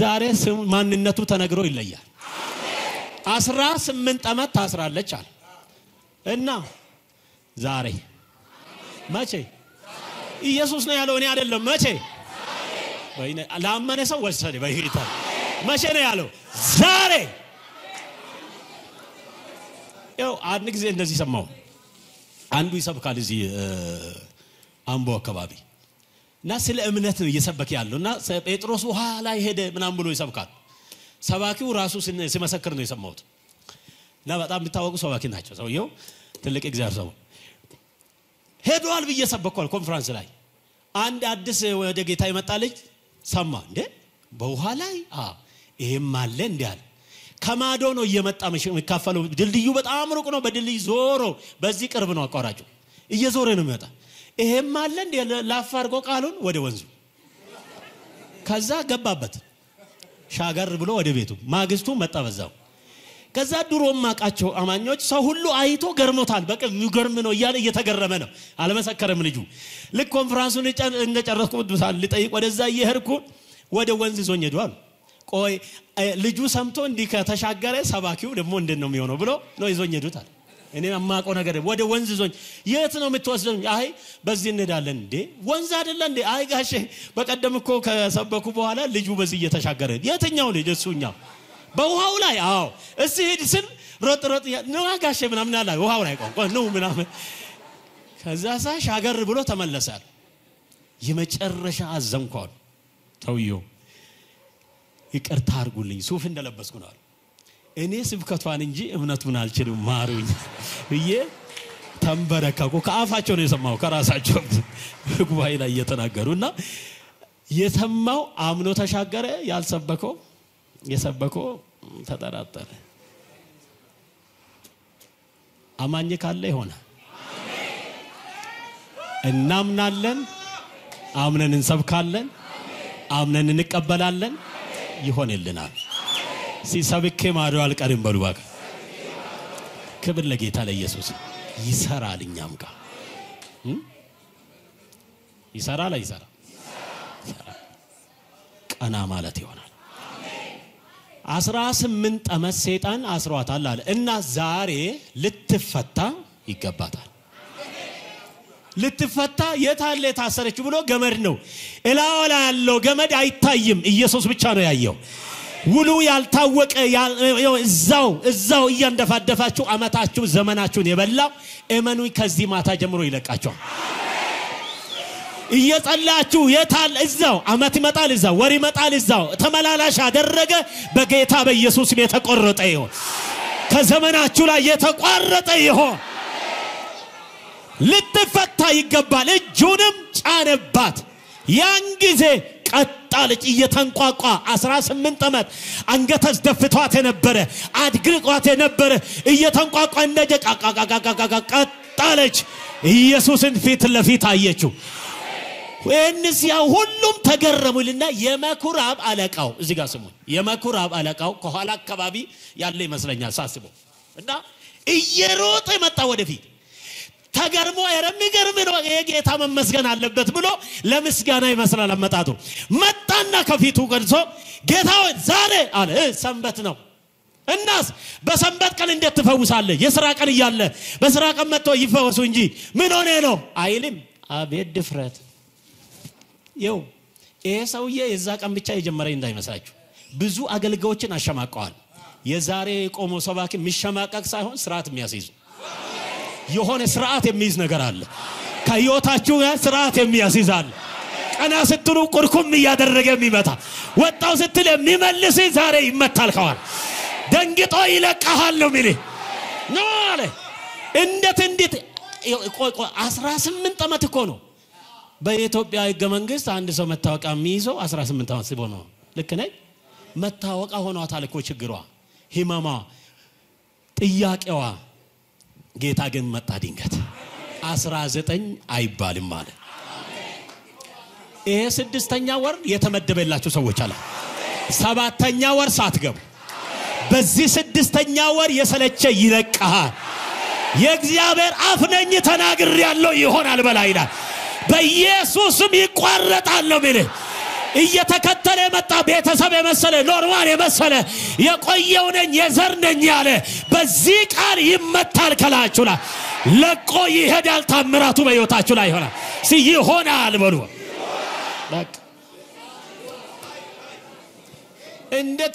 ዛሬ ማንነቱ ተነግሮ ይለያል 18 ዓመት ታስራለች አለ እና ዛሬ መቼ ኢየሱስ ነው ያለው እኔ አይደለም መቼ ወይኔ ለአመነ ሰው ወሰደ በህይወታ መቼ ነው ያለው ዛሬ ያው አንድ ጊዜ እንደዚህ ሰማው አንዱ ይሰብካል እዚህ አምቦ አካባቢ እና ስለ እምነት ነው እየሰበከ ያለውና ጴጥሮስ ውሃ ላይ ሄደ ምናምን ብሎ ይሰብካል ሰባኪው ራሱ ሲመሰክር ነው የሰማሁት እና በጣም የሚታወቁ ሰባኪ ናቸው ሰውየው ትልቅ እግዚአብሔር ሰው ሄዷል በየሰበከው ኮንፈረንስ ላይ አንድ አዲስ ወደ ጌታ ይመጣልኝ ሰማ እንዴ በውሃ ላይ ይሄም አለ እንዴ ከማዶ ነው እየመጣ መካፈለው ድልድዩ በጣም ሩቅ ነው በድልድይ ዞሮ በዚህ ቅርብ ነው አቋራጩ እየዞረ ነው የሚመጣ ይሄም አለ እንዴ ላፋርጎ ቃሉን ወደ ወንዙ ከዛ ገባበት ሻገር ብሎ ወደ ቤቱ ማግስቱ መጣ በዛው ከዛ ድሮም ማቃቸው አማኞች ሰው ሁሉ አይቶ ገርሞታል በቃ ይገርም ነው እያለ እየተገረመ ነው አለመሰከረም ልጁ ልክ ኮንፈረንሱን እንደጨረስኩ ድሳል ልጠይቅ ወደዛ እየሄድኩ ወደ ወንዝ ዞኝ ሄዷል ቆይ ልጁ ሰምቶ እንዲ ከተሻገረ ሰባኪው ደግሞ እንደነው የሚሆነው ብሎ ነው ይዞኝ ሄዱታል እኔ ማማቆ ነገር ወደ ወንዝ ዞኝ የት ነው የምትወስደኝ? አይ በዚህ እንሄዳለን። እንዴ ወንዝ አይደለ እንዴ? አይ ጋሼ በቀደም እኮ ከሰበኩ በኋላ ልጁ በዚህ እየተሻገረ የትኛው ልጅ? እሱኛው በውሃው ላይ አዎ እሺ ሄድ ስል ሮጥ ነው ጋሼ ምናምን አለ ውሃው ላይ ቆም ነው ምናምን ከዛ ሻገር ብሎ ተመለሳል። የመጨረሻ አዘንኳል። ተውየው ይቅርታ አድርጉልኝ ሱፍ እንደለበስኩ ነው እኔ ስብከቷን እንጂ እምነቱን አልችልም ማሩኝ ብዬ ተንበረከኩ። ከአፋቸው ነው የሰማው ከራሳቸው ጉባኤ ላይ እየተናገሩና የሰማው አምኖ ተሻገረ። ያልሰበከው የሰበከው ተጠራጠረ። አማኝ ካለ ይሆነ እናምናለን፣ አምነን እንሰብካለን፣ አምነን እንቀበላለን፣ ይሆንልናል። ሲሰብከ ማሪው አልቀርም በሉ ባክ ክብር ለጌታ ለኢየሱስ። ይሰራል እኛም ጋር ይሰራል አይሰራ ቀና ማለት ይሆናል። 18 ዓመት ሰይጣን አስሯታል አለ እና ዛሬ ልትፈታ ይገባታል። ልትፈታ የታለ ታሰረች ብሎ ገመድ ነው እላላ ያለው ገመድ አይታይም። ኢየሱስ ብቻ ነው ያየው። ውሉ ያልታወቀ እዛው እያንደፋደፋችሁ አመታችሁ ዘመናችሁን የበላው እመኑኝ ከዚህ ማታ ጀምሮ ይለቃችኋል። እየጸላችሁ የታል እዛው አመት ይመጣል እዛው ወር ይመጣል እዛው ተመላላሽ አደረገ በጌታ በኢየሱስ ስም የተቆረጠ ይሁን። ከዘመናችሁ ላይ የተቋረጠ ይሁን። ልትፈታ ይገባል። እጁንም ጫነባት። ያን ጊዜ ቀጣለች እየተንቋቋ 18 ዓመት አንገተስ ደፍቷት የነበረ አድግቋት የነበረ እየተንቋቋ ቀጣለች። ኢየሱስን ፊት ለፊት አየችው። ወንሲያ ሁሉም ተገረሙልና የመኩራብ አለቃው እዚህ ጋር ስሙ የመኩራብ አለቃው ከኋላ አካባቢ ያለ ይመስለኛል ሳስበው እና እየሮጠ መጣ ወደፊት ተገርሞ የሚገርም ነው የጌታ መመስገን አለበት ብሎ ለምስጋና ይመስላል አመጣጡ መጣና ከፊቱ ቀርጾ ጌታው ዛሬ አለ ሰንበት ነው እናስ በሰንበት ቀን እንዴት ትፈውሳለህ? የሥራ ቀን ይያለ በሥራ ቀን መጥቶ ይፈወሱ እንጂ ምን ሆነ ነው አይልም። አቤት ድፍረት! ይው ሰውዬ የዛ ቀን ብቻ የጀመረ እንዳይመስላችሁ ብዙ አገልጋዮችን አሸማቀዋል። የዛሬ ቆሞ ሰባኪ የሚሸማቀቅ ሳይሆን ስርዓት የሚያስይዝ የሆነ ስርዓት የሚይዝ ነገር አለ። ከህይወታችሁ ጋር ስርዓት የሚያስይዛል። ቀና ስትሉ ቁርኩም ያደረገ የሚመታ ወጣው ስትል የሚመልስ ዛሬ ይመታል። ከዋል ደንግጦ ይለቀሃል ነው ሚሊ ነው አለ። እንዴት 18 ዓመት እኮ ነው በኢትዮጵያ ህገ መንግስት አንድ ሰው መታወቂያ የሚይዘው 18 ዓመት ሲሆን ነው። ልክ ነኝ? መታወቂያ ሆኗታል እኮ ችግሯ ህመማ ጥያቄዋ። ጌታ ግን መጣ ድንገት 19 አይባልም ማለት ስድስተኛ ወር የተመደበላችሁ ሰዎች አለ 7ኛ ወር ሳትገቡ በዚህ 6ኛ ወር የሰለቸ ይለቀሃል። የእግዚአብሔር አፍ ነኝ ተናግር ያለው ይሆናል በላይዳ በኢየሱስም ይቋረጣል ነው ቢል እየተከተለ መጣ። ቤተሰብ የመሰለ ኖርማል የመሰለ የቆየው ነኝ የዘር ነኝ ያለ በዚህ ቃል ይመታል። ከላችሁ ላይ ለቆ ይሄዳል። ታምራቱ በህይወታችሁ ላይ ይሆናል። ሲይሆናል በሉ በቃ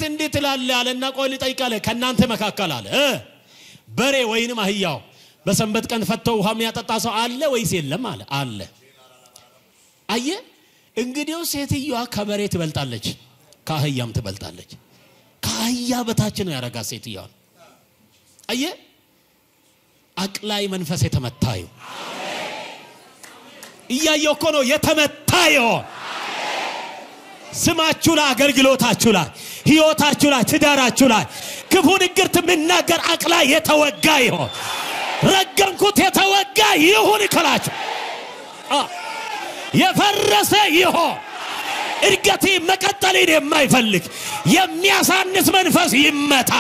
እንዴት ይላል አለና ቆይ ልጠይቃለ ከናንተ መካከል አለ በሬ ወይንም አህያው በሰንበት ቀን ፈተው ውሃ የሚያጠጣ ሰው አለ ወይስ የለም አለ አለ። አየ እንግዲህ ሴትየዋ ከበሬ ትበልጣለች ከአህያም ትበልጣለች። ከአህያ በታች ነው ያረጋ ሴትየዋ። አየ አቅላይ መንፈስ የተመታዩ እያየው እኮ ነው የተመታዩ። ስማችሁ ላይ አገልግሎታችሁ ላይ ህይወታችሁ ላይ ትዳራችሁ ላይ ክፉ ንግርት ምናገር አቅላይ የተወጋ ይሁን። ረገምኩት የተወጋ ይሁን ከላችሁ የፈረሰ ይሁን። እድገት መቀጠልን የማይፈልግ የሚያሳንስ መንፈስ ይመታ።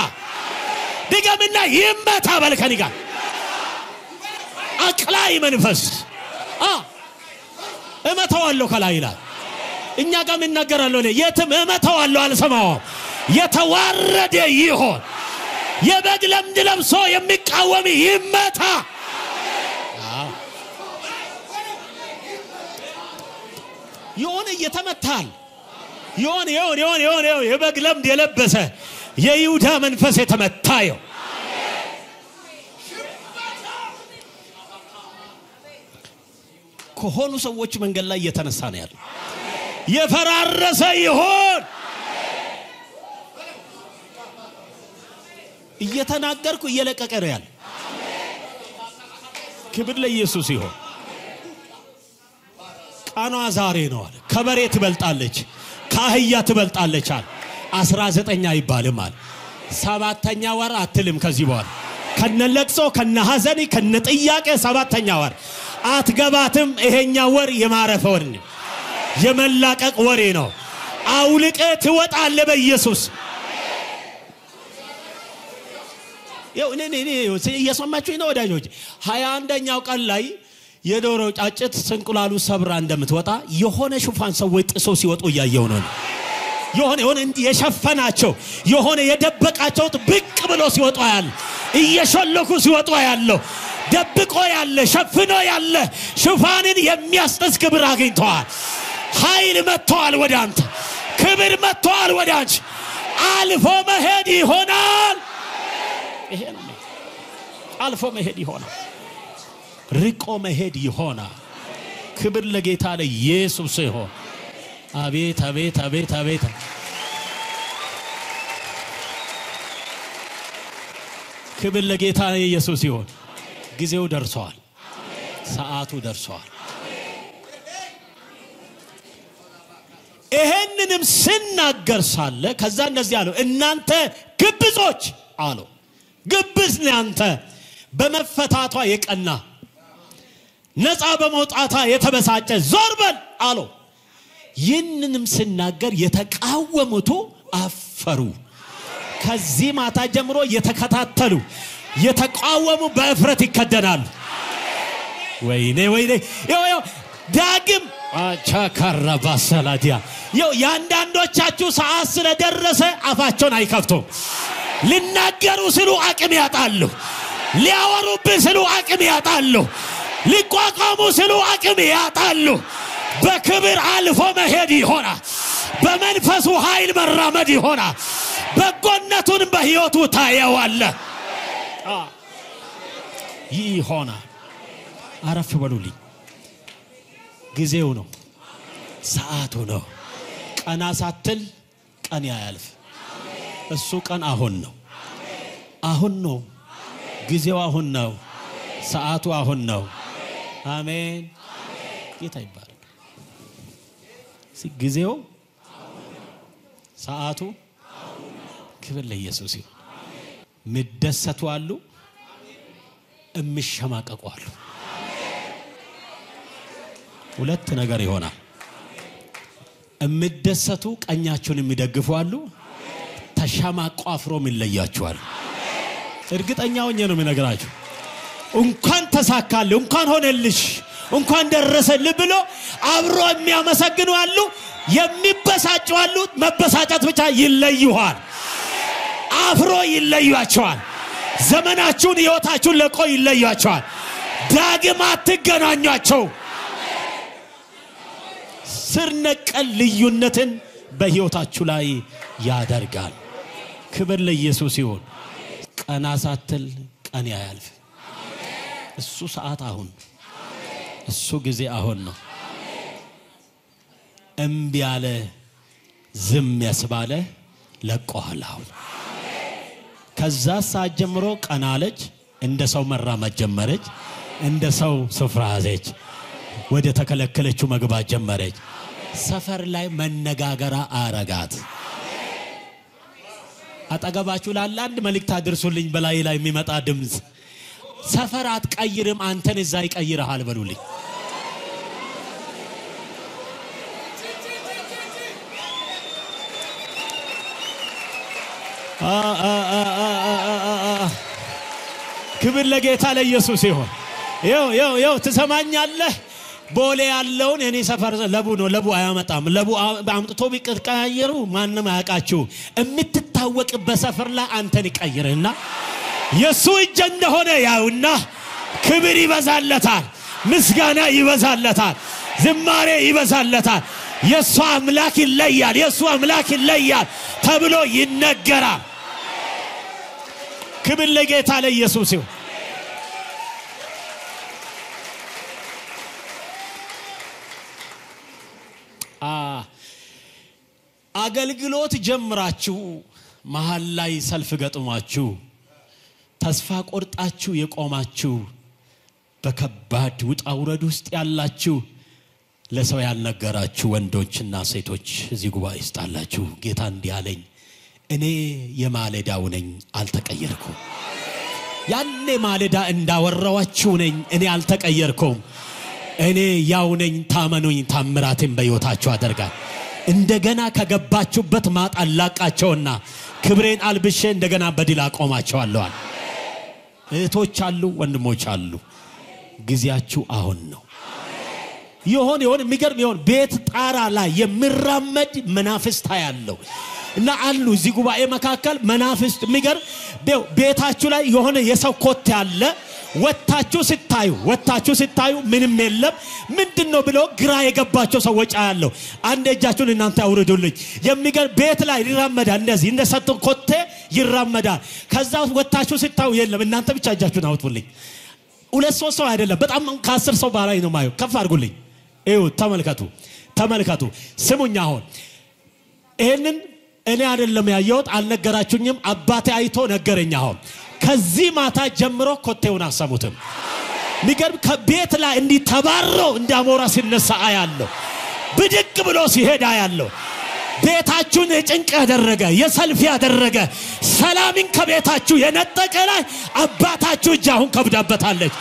ድገምና ይመታ በልከኒ ጋር አቅላይ መንፈስ እመታዋለሁ ከላይ ይላል። እኛ ጋር ምን ነገራለሁ የትም እመታዋለሁ አልሰማው። የተዋረደ ይሁን የበግ ለምድ ለብሶ የሚቃወም ይመታ የሆነ የተመታል የሆነ የበግ ለምድ የለበሰ የይሁዳ መንፈስ የተመታየው ከሆኑ ሰዎች መንገድ ላይ እየተነሳ ነው ያለው የፈራረሰ ይሆን እየተናገርኩ እየለቀቀ ነው ያለው ክብር ለኢየሱስ ይሁን ቃኗ ዛሬ ነው አለ ከበሬ ትበልጣለች ካህያ ትበልጣለች አለ 19 አይባልም አለ 7ኛ ወር አትልም ከዚህ በኋላ ከነለቅሶ ከነሐዘኒ ከነጥያቄ 7ኛ ወር አትገባትም ይሄኛ ወር የማረፈ ወር ነው የመላቀቅ ወሬ ነው አውልቀ ትወጣለ በኢየሱስ እኔ እየሰማችሁ ነው ወዳጆች 21ኛው ቀን ላይ የዶሮ ጫጭት ስንቁላሉ ሰብራ እንደምትወጣ የሆነ ሹፋን ሰዎች ጥሶ ሲወጡ ያየው ነው የሆነ የሸፈናቸው የሆነ የደበቃቸው ብቅ ብሎ ሲወጡ ያለ እየሸለኩ ሲወጡ ያለው ደብቆ ያለ ሸፍኖ ያለ ሹፋንን የሚያስጥስ ክብር አግኝቷል ኃይል መጥቷል ወደ አንተ ክብር መጥቷል ወደ አንቺ አልፎ መሄድ ይሆናል ይሄ ነው አልፎ መሄድ ይሆናል ርቆ መሄድ ይሆናል ክብር ለጌታ ለኢየሱስ ይሁን አቤት አቤት አቤት አቤት ክብር ለጌታ ለኢየሱስ ይሁን ጊዜው ደርሷል ሰዓቱ ደርሷል ይሄንንም ስናገር ሳለ ከዛ እንደዚህ አለው እናንተ ግብጾች አለው ግብዝ እናንተ በመፈታቷ የቀና ነፃ በመውጣቷ የተበሳጨ ዞር በል አለው ይህንንም ስናገር የተቃወሙት አፈሩ ከዚህ ማታ ጀምሮ የተከታተሉ የተቃወሙ በእፍረት ይከደናሉ ወይኔ ዮ ዳግም አቻካራባ ሰላዲያ ያንዳንዶቻችሁ ሰዓት ስለደረሰ አፋቸውን አይከፍቱም ሊናገሩ ሲሉ አቅም ያጣሉ ሊያወሩብህ ሲሉ አቅም ያጣሉ ሊቋቋሙ ሲሉ አቅም ያጣሉ በክብር አልፎ መሄድ ይሆናል በመንፈሱ ኃይል መራመድ ይሆናል በጎነቱን በህይወቱ ታየዋለህ ይሆናል አረፍ በሉልኝ ጊዜው ነው ሰዓቱ ነው ቀና ሳትል ቀን ያያልፍ እሱ ቀን አሁን ነው ጊዜው አሁን ነው ሰዓቱ አሁን ነው አሜን ጌታ ይባረክ ጊዜው ሰዓቱ ክብር ለኢየሱስ ይሁን ምደሰቱ አሉ እምሸማቀቁ አሉ ሁለት ነገር ይሆናል እምደሰቱ ቀኛቸውን የሚደግፉ አሉ ተሻማቆ አፍሮም ይለያቸዋል እርግጠኛው ነው ምነግራችሁ እንኳን ተሳካለ እንኳን ሆነልሽ እንኳን ደረሰልህ ብሎ አብሮ የሚያመሰግኑ አሉ የሚበሳጩ አሉ መበሳጨት ብቻ ይለዩዋል አፍሮ ይለዩዋቸዋል ዘመናችሁን ህይወታችሁን ለቆ ይለዩዋቸዋል ዳግም አትገናኛቸው ስርነቀል ልዩነትን በህይወታችሁ ላይ ያደርጋል ክብር ለኢየሱስ ይሁን ቀና ሳትል ቀን ያያልፍ እሱ ሰዓት አሁን እሱ ጊዜ አሁን ነው እምቢ ያለ ዝም ያስባለ ለቆሃል አሁን ከዛ ሰዓት ጀምሮ ቀናለች እንደ ሰው መራመድ ጀመረች እንደ ሰው ስፍራ ያዘች ወደ ተከለከለችው መግባት ጀመረች ሰፈር ላይ መነጋገራ አረጋት አጠገባችሁ ላለ አንድ መልእክት አድርሱልኝ በላይ ላይ የሚመጣ ድምጽ ሰፈር አትቀይርም አንተን እዛ ይቀይራል በሉልኝ ክብር ለጌታ ለኢየሱስ ይሁን ይው ትሰማኛለህ ቦሌ ያለውን እኔ ሰፈር ለቡ ነው ለቡ አያመጣም ለቡ አምጥቶ ቢቀያየሩ ማንንም አያቃችሁ እምትታ በማይታወቅበት ሰፈር ላይ አንተን ይቀይርና የሱ እጅ እንደሆነ ያውና ክብር ይበዛለታል ምስጋና ይበዛለታል ዝማሬ ይበዛለታል የሱ አምላክ ይለያል ተብሎ ይነገራል ክብር ለጌታ ለኢየሱስ ይሁን አገልግሎት ጀምራችሁ መሃል ላይ ሰልፍ ገጥሟችሁ ተስፋ ቆርጣችሁ የቆማችሁ በከባድ ውጣ ውረድ ውስጥ ያላችሁ ለሰው ያልነገራችሁ ወንዶችና ሴቶች እዚህ ጉባኤ ውስጥ አላችሁ ጌታ እንዲህ አለኝ እኔ የማለዳው ነኝ አልተቀየርኩም ያኔ ማለዳ እንዳወራዋችሁ ነኝ እኔ አልተቀየርኩም እኔ ያው ነኝ ታመኑኝ ታምራቴን በሕይወታችሁ አደርጋለሁ እንደገና ከገባችሁበት ማጥ አላቃቸውና ክብሬን አልብሼ እንደገና በድል አቆማቸዋለሁ እህቶች አሉ ወንድሞች አሉ ግዚያችሁ አሁን ነው ይሆን የሚገርም ይሆን ቤት ጣራ ላይ የሚራመድ መናፍስት ያለው እና አሉ እዚህ ጉባኤ መካከል መናፍስት የሚገርም ቤታችሁ ላይ የሆነ የሰው ኮት ያለ ወጣችሁ ስታዩ ምንም የለም ምንድነው ብሎ ግራ የገባቸው ሰዎች አያለው አንድ እጃችሁን እናንተ አውርዱልኝ የሚገርም ቤት ላይ ይራመዳል እንደዚህ እንደ ሰጥ ኮቴ ይራመዳል ከዛ ወጣችሁ ስታዩ የለም እናንተ ብቻ እጃችሁን አውጡልኝ ሁለት ሶስት ሰው አይደለም በጣም ከ10 ሰው በላይ ነው ማየው ከፍ አድርጉልኝ እዩ ተመልከቱ ስሙኛ አሁን ይሄንን እኔ አይደለም ያየሁት አልነገራችሁኝም አባቴ አይቶ ነገረኝ አሁን ከዚህ ማታ ጀምሮ ኮቴውን አሰሙትም ንገር ከቤት ላይ እንዲ ተባሮ እንዳሞራ ሲነሳ አያለው ብድቅ ብሎ ሲሄድ አያለው ቤታችሁን ጭንቅ ያደረገ የሰልፍ ያደረገ ሰላምን ከቤታችሁ የነጠቀ ላይ አባታችሁ ጃሁን ከብዳበታለች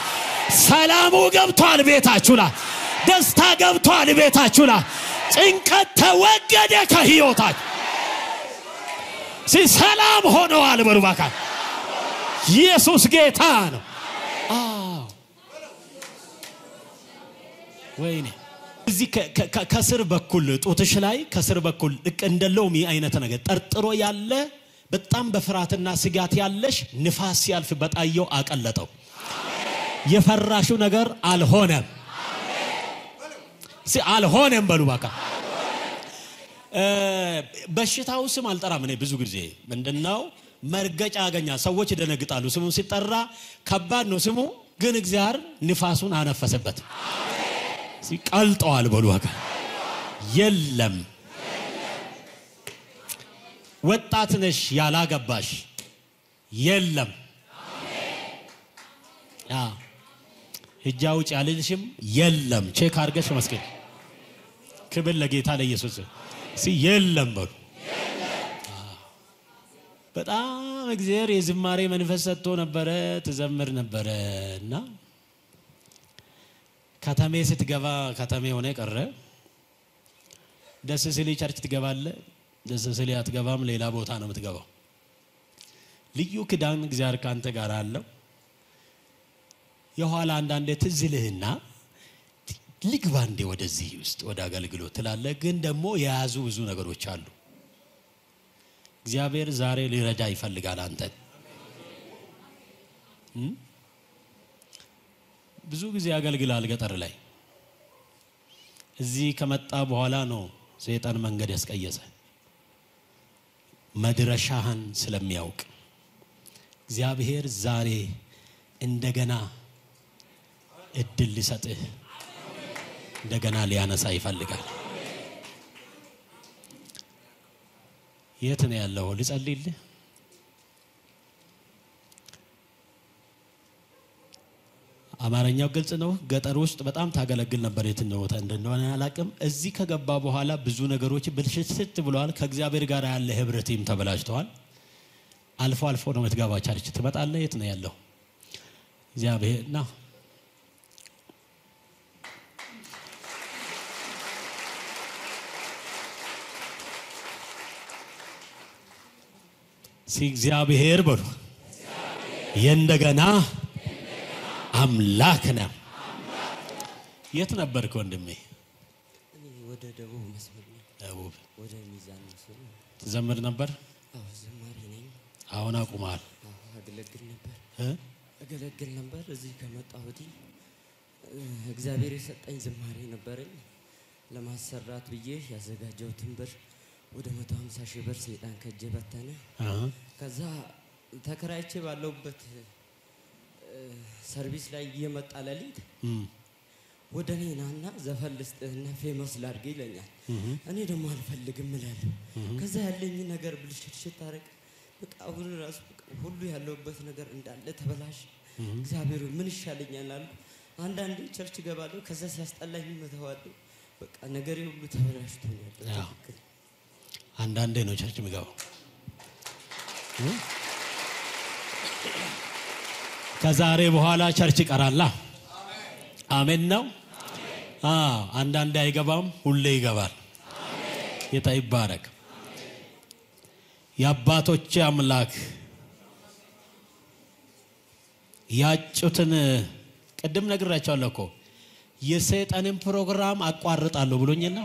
ሰላሙ ገብቷል ቤታችሁ ላይ ደስታ ገብቷል ቤታችሁ ላይ ጭንቀት ተወገደ ከህይወታችሁ ሰላም ሆነዋል በሩባካ ኢየሱስ ጌታ ነው ወይኔ እዚህ ከስር በኩል ጦትሽ ላይ ከስር በኩል እንደለውም አይነት ነገር ጠርጥሮ ያለ በጣም በፍራትና ስጋት ያለሽ ንፋስ ያልፍ በጣየው አቀለጠው የፈራሹ ነገር አልሆነም አልሆነም በሉባካ በሽታው ስም አልጠራም እኔ ብዙ ጊዜ ምንድነው መርገጫ ያገኛ ሰዎች ደነግጣሉ ስሙ ሲጠራ ከባድ ነው ስሙ ግን እግዚአብሔር ንፋሱን አነፈሰበት ሲቀልጠዋል በሉዋጋ የለም ወጣት ነሽ ያላገባሽ የለም ህጃውጭ ያልልሽም የለም ቼክ አርገሽ መስከኝ ክብር ለጌታ ለኢየሱስ የለም በሉ በጣም እግዚአብሔር የዝማሬ መንፈስ ሰጥቶ ነበር ተዘምር ነበርና ከተሜ ስትገባ ከተሜ ሆነ ቀረ ደስ ሲል ቸርች ትገባለ ደስ ሲል አትገባም ሌላ ቦታ ነው የምትገባው ልዩ ክዳን እግዚአብሔር ካንተ ጋር አለው የኋላ አንዳንዴ ትዝልህና ልግባ እንደ ወደዚህ ውስጥ ወደ አገልግሎት ትላለ ግን ደግሞ የያዙ ብዙ ነገሮች አሉ እግዚአብሔር ዛሬ ሊረዳ ይፈልጋል አንተ ብዙ ጊዜ ያገልግላል ገጠር ላይ እዚህ ከመጣ በኋላ ነው ሰይጣን መንገድ ያስቀየሰ መድረሻህን ስለሚያውቅ እግዚአብሔር ዛሬ እንደገና እድል ሊሰጥህ እንደገና ሊያነሳ ይፈልጋል የት ነው ያለው ልጸልይልህ አማርኛው ግልጽ ነው ገጠር ውስጥ በጣም ታገለግል ነበር የት ነው እንደሆነ አላቅም እዚህ ከገባ በኋላ ብዙ ነገሮች ብልሽት ብለዋል ከእግዚአብሔር ጋር ያለ ህብረትም ተበላሽቷል አልፎ ነው የምትገባው ቸርች ትመጣለህ የት ነው ያለው እግዚአብሔር ነው እግዚአብሔር በሉ የእንደገና አምላክ ነው የት ነበርክ ወንድሜ ወደ ደቡብ መስመር ደቡብ ወደ ሚዛን መስመር ተዘምር ነበር ዘማሪ ነኝ አሁን አቁማል አገለግል ነበር እዚህ ከመጣሁት እግዚአብሔር የሰጠኝ ዝማሬ ነበርኝ ለማሰራት ብዬ ያዘጋጀሁትን ብር ወደ 150,000 ብር ሰይጣን ከጀበተነ ከዛ ተከራይቼ ባለውበት ሰርቪስ ላይ እየመጣ ለሊት ወደኔናና ዘፈልስጥና ፌመስ ላድርግ ይለኛል እኔ ደግሞ አልፈልግም እላለሁ ከዛ ያለኝ ነገር ብልሽት ታረቅ በቃ ሁሉ ያለውበት ነገር እንዳለ ተበላሽ እግዚአብሔር ምን ይሻለኛል አሉ አንዳንዴ ቸርች ገባለሁ ከዛ ሲያስጠላኝ መተዋለሁ በቃ ነገሬ ሁሉ ተበላሽቶኛል አንዳንዴ ነው ቸርች የሚገባው ከዛሬ በኋላ ቸርች ይቀራላ አሜን ነው አንዳንዴ አይገባም ሁሌ ይገባል ጌታ ይባረክ የአባቶች አምላክ ያጩትን ቀደም ነግራቻለሁ እኮ የሰይጣንን ፕሮግራም አቋርጣለሁ ብሎኝና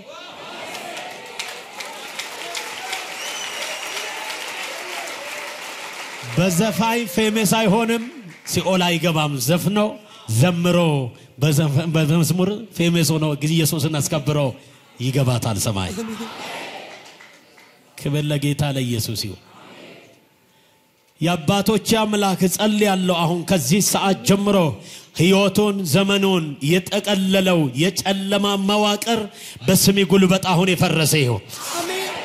በዘፋኝ ፌመስ አይሆንም ሲኦል አይገባም ዘፍኖ ዘምሮ በመዝሙር ፌመስ ሆኖ ኢየሱስን አስከብሮ ይገባታል ሰማይ ክብር ለጌታ ለኢየሱስ ይሁን የአባቶች አምላክ ጸልያለሁ አሁን ከዚህ ሰዓት ጀምሮ ህይወቱን ዘመኑን የጠቀለለው የጨለማ መዋቅር በስሚ ጉልበት አሁን የፈረሰ ይሁን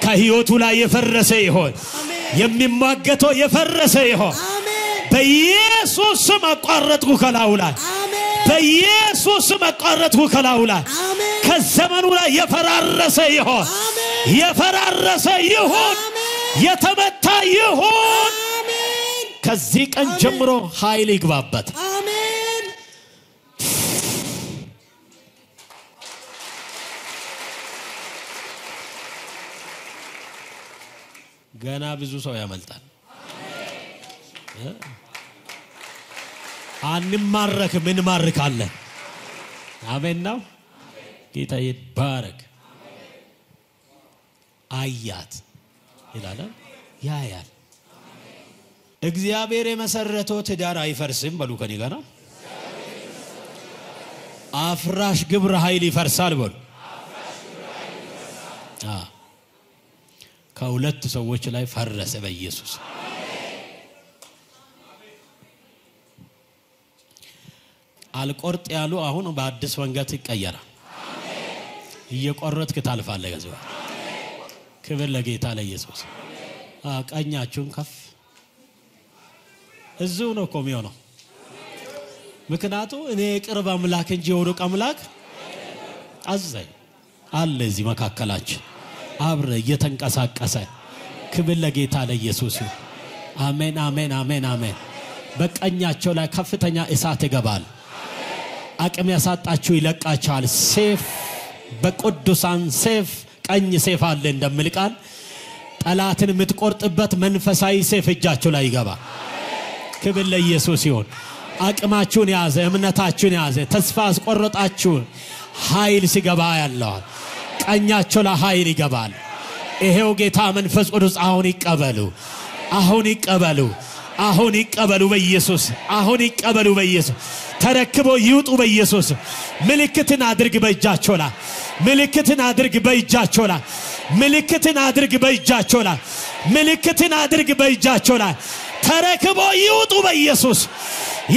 ከህይወቱ ላይ የፈረሰ ይሁን የሚማገተው የፈረሰ ይሁን በኢየሱስ ስም አቋረጥኩ ከላው ላይ በኢየሱስ ስም አቋረጥኩ ከላው ላይ ከዘመኑ ላይ የፈራረሰ ይሁን የፈራረሰ ይሁን የተመታ ይሁን ከዚህ ቀን ጀምሮ ኃይል ይግባበት አሜን ገና ብዙ ሰው ያመልጣል አንማረክ ምን ማርካለን አሜን ነው ጌታ ይባረክ አያት ይላል ያያል እግዚአብሔር የመሰረተው ትዳር አይፈርስም በሉ ከኔ ጋር አፍራሽ ግብረ ኃይል ይፈርሳል በሉ ከሁለት ሰዎች ላይ ፈረሰ በኢየሱስ አልቆርጥ ያሉ አሁን በአዲስ ወንጌል ይቀየራል እየቆረጥክ ታልፋለህ ገዘው ክብር ለጌታ ለኢየሱስ ቀኛችሁን ከፍ እዚሁ ነው ቆሚያው ምክንያቱ እኔ ቅርብ አምላክ እንጂ ወሩቅ አምላክ አዘይ አለ እዚህ መካከላችን አብረ እየተንቀሳቀሰ ክብር ለጌታ ለኢየሱስ አሜን አሜን አሜን አሜን በቀኛቸው ላይ ከፍተኛ እሳት ይገባል አቅም ያሳጣችሁ ይለቃቻል ሴፍ በቅዱሳን ሴፍ ቀኝ ሴፍ አለ እንደምልቃል ጠላትን የምትቆርጥበት መንፈሳዊ ሴፍ እጃችሁ ላይ ይገባል ክብር ለኢየሱስ ይሁን አቅማችሁን ያዘ እምነታችሁን ያዘ ተስፋ አስቆረጣችሁ ኃይል ሲገባ ያለው ቀኛቸው ላይ ኃይል ይገባል ይሄው ጌታ መንፈስ ቅዱስ አሁን ይቀበሉ አሁን ይቀበሉ አሁን ይቀበሉ በኢየሱስ አሁን ይቀበሉ በኢየሱስ ተረክበው ይውጡ በኢየሱስ ምልክትን አድርግ በእጃቸው ላይ ምልክትን አድርግ በእጃቸው ላይ ምልክትን አድርግ በእጃቸው ላይ ምልክትን አድርግ በእጃቸው ላይ ተረክበው ይውጡ በኢየሱስ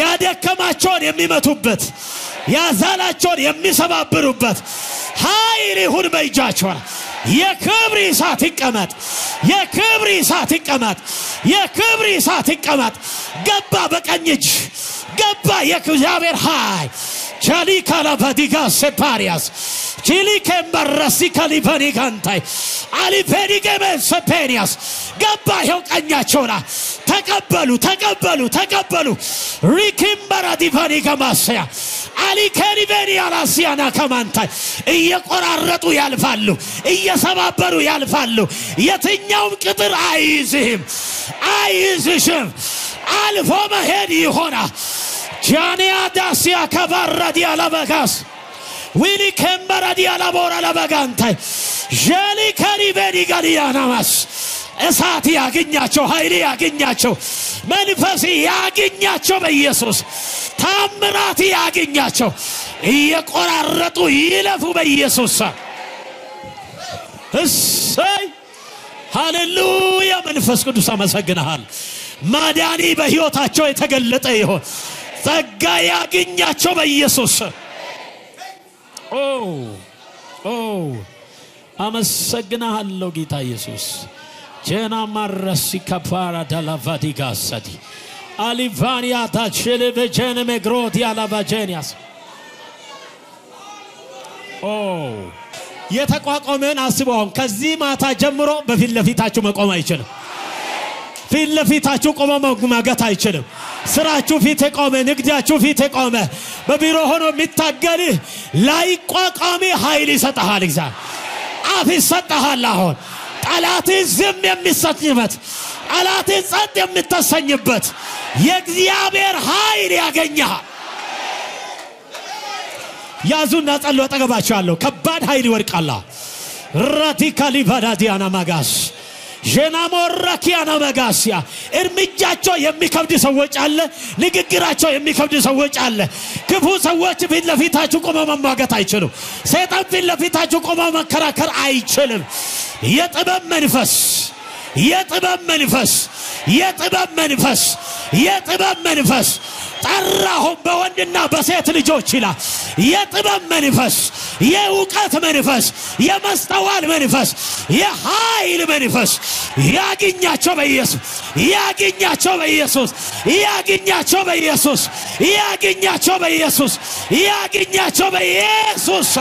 ያደከማቸውን የሚመቱበት ያዛላቸውን የሚሰባብሩበት ኃይል ይሁን በእጃቸው ላይ የክብር እሳት ይቀመጥ የክብር እሳት ይቀመጥ የክብር እሳት ይቀመጥ ገባ በቀኝ እጅ ገባ የእግዚአብሔር ኃይል ቻሊካላ ባዲጋ ሴፓሪያስ ቺሊከምበረሲ ካሊፈኒ ጋንታይ አሊፌኒገመ ሴፔኒያስ ገባ ይኸው ቀኛቸው ላይ ተቀበሉ ተቀበሉ ተቀበሉ ሪኪምበራ ዲፋኒ ጋማሰያ አሊከሪቬኒ አላሲያና ከማንታይ እየቆራረጡ ያልፋሉ እየሰባበሩ ያልፋሉ የትኛውም ቅጥር አይዝህም አይዝሽም አልፎ መሄድ ይሆናል ጃኒያ ዳሲያ ከባራዲ አላበጋስ ዊሊ ከመራዲ አላቦራ አላበጋንታይ ጀሊ ከሪቬኒ ጋዲያናማስ እሳት ያገኛቸው ኃይል ያገኛቸው መንፈስ ያገኛቸው በኢየሱስ ታምራት ያገኛቸው እየቆራረጡ ይለፉ በኢየሱስ እሰይ ሃሌሉያ መንፈስ ቅዱስ አመሰግናለሁ ማዳኒ በህይወታቸው የተገለጠ ይሁን ጸጋ ያገኛቸው በኢየሱስ አመሰግናለሁ ጌታ ኢየሱስ ጀና ማረሲ ከፋራ ዳላቫዲጋሳዲ አሊቫኒያ ታቸለ በጀነ መግሮት ያላቫጀኒያስ የተቋቋመን አስበው ከዚህ ማታ ጀምሮ በፊት ለፊታችሁ መቆም አይችልም ፊት ለፊታችሁ ቆሞ ማገት አይችልም ስራችሁ ፊት ቆመ ንግዳችሁ ፊት ቆመ በቢሮ ሆኖ የሚታገል ላይቋቋም ኃይል ይሰጣል እግዚአብሔር አፍ ይሰጣል አሁን ጠላትን ዝም የሚሰጥበት ጠላትን ጸጥ የምትሰኝበት የእግዚአብሔር ኃይል ያገኛል ያዙና ጸሎ አጠገባችኋለሁ ከባድ ኃይል ይወርቃል ራዲካሊ ባዳዲያና ማጋስ ጀናሞራኪያና ማጋስያ እርምጃቸው የሚከብድ ሰዎች አለ ንግግራቸው የሚከብድ ሰዎች አለ ክፉ ሰዎች ፊት ለፊታችሁ ቆመው መማገት አይችሉም ሰይጣን ፊት ለፊታችሁ ቆመው መከራከር አይችልም የጥበብ መንፈስ ጠራሁ በወንድና በሴት ልጆች ይላል የጥበብ መንፈስ የእውቀት መንፈስ የማስተዋል መንፈስ የኃይል መንፈስ ያገኛቸው በኢየሱስ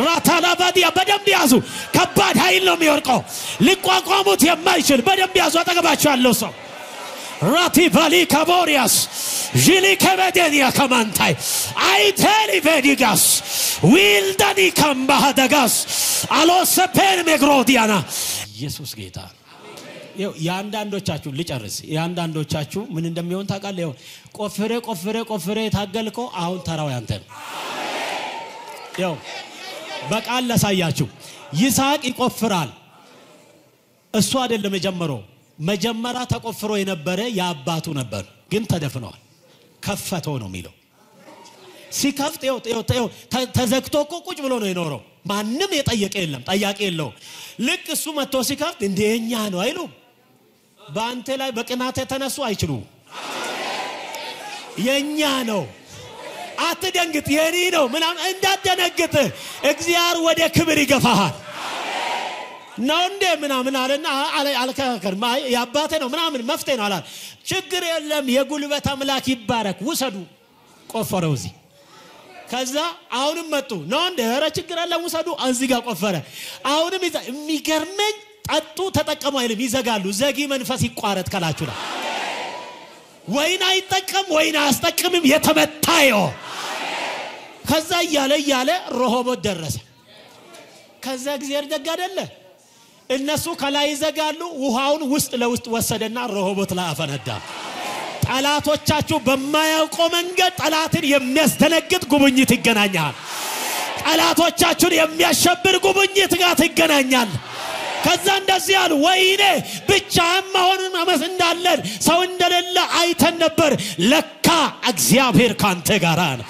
ራታላባዲያ በደንብ ያዙ ከባድ ኃይል ነው የሚወርቀው ሊቋቋሙት የማይችል በደንብ ያዙ አጠገባቸው ያለው ሰው ራቲቫሊ ካቦሪያስ ጂሊ ከበደኒያ ከማንታይ አይቴሊ ቬዲጋስ ዊልዳኒ ካምባሃዳጋስ አሎሰፔን ሜግሮዲያና ኢየሱስ ጌታ ያንዳንዶቻችሁ ልጨርስ ያንዳንዶቻችሁ ምን እንደሚሆን ታውቃለህ ቆፍሬ ታገልኮ አሁን ተራው ያንተ ነው በቃል ለሳያችሁ ይስሐቅ ይቆፍራል እሱ አይደለም የጀመረው መጀመሪያ ተቆፍሮ የነበረ ያባቱ ነበር ግን ተደፍኗል ከፈተው ነው የሚለው ሲከፍት ተዘግቶ ቁጭ ብሎ ነው የኖረው ማንንም የጠየቀ የለም ጠያቂ የለው ልክ እሱ መጥቶ ሲከፍት እንደኛ ነው አይሉ በአንተ ላይ በቅናት የተነሱ አይችሉ የኛ ነው አትደንግጥ የኔ ነው ምናምን እንዳትደነግጥ እግዚአብሔር ወደ ክብር ይገፋሃል ነው እንደ ምናምን አለና አልከከርማ ያባቴ ነው ምናምን መፍቴ ነው አላል ችግር የለም የጉልበት አምላክ ይባረክ ውሰዱ ቆፈረው እዚህ ከዛ አሁንም መጡ ነው እንደ ኧረ ችግር የለም ውሰዱ እዚህ ጋር ቆፈረ አሁንም የሚገርመኝ ጠጡ ተጠቀሙ አይልም ይዘጋሉ ዘጊ መንፈስ ይቋረጥ ከላችሁ ነው ወይና ይጠቀም ወይና አስጠቅምም የተመታየው ከዛ ያለ ረሆቦት ደረሰ ከዛ እግዚአብሔር ደግ አይደለ እነሱ ከላይ ይዘጋሉ ውሃውን ውስጥ ለውስጥ ወሰደና ረሆቦት ላይ አፈነዳ ጠላቶቻችሁ በማያውቀው መንገድ ጠላትን የሚያስደነግጥ ጉብኝት ይገናኛል ጠላቶቻችሁን የሚያሸብር ጉብኝት ጋር ይገናኛል ከዛ እንደዚህ ያሉ ወይኔ ብቻም መሆኑን አመስ እንዳለን ሰው እንደሌለ አይተን ነበር ለካ እግዚአብሔር ካንተ ጋር ነው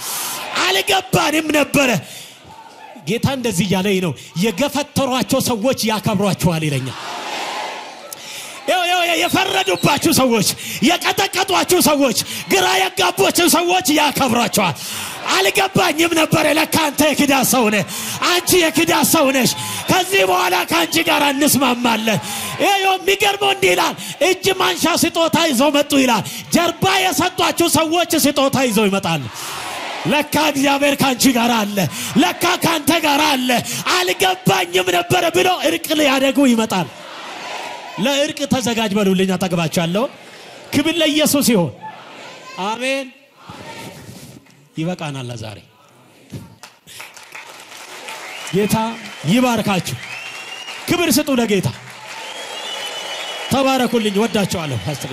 አልገባንም ነበር ጌታ እንደዚህ ያለኝ ነው የገፈተሯቸው ሰዎች ያከብሯቸዋል ይለኛል የፈረዱባችሁ ሰዎች የቀጠቀጧችሁ ሰዎች ግራ ያጋቧችሁ ሰዎች ያከብሯቸዋል አልገባኝም ነበር ለካ አንተ የክዳ ሰው ነህ አንቺ የክዳ ሰው ነሽ ከዚህ በኋላ ካንቺ ጋር እንስማማለን የሚገርመው እንዲህ ይላል እጅ ማንሻ ስጦታ ይዘው መጡ ይላል ጀርባ የሰጧችሁ ሰዎች ስጦታ ይዘው ይመጣሉ ለካ እግዚአብሔር ካንቺ ጋር አለ ለካ ካንተ ጋር አለ አልገባኝም ነበር ብሎ እርቅ ሊያደርጉ ይመጣል ለእርቅ ተዘጋጅ በሉልኝ አጠገባችኋለሁ ክብር ለኢየሱስ ይሁን አሜን ይበቃናል ዛሬ ጌታ ይባርካችሁ ክብር ስጡ ለጌታ ተባረኩልኝ ወዳችኋለሁ ፓስተር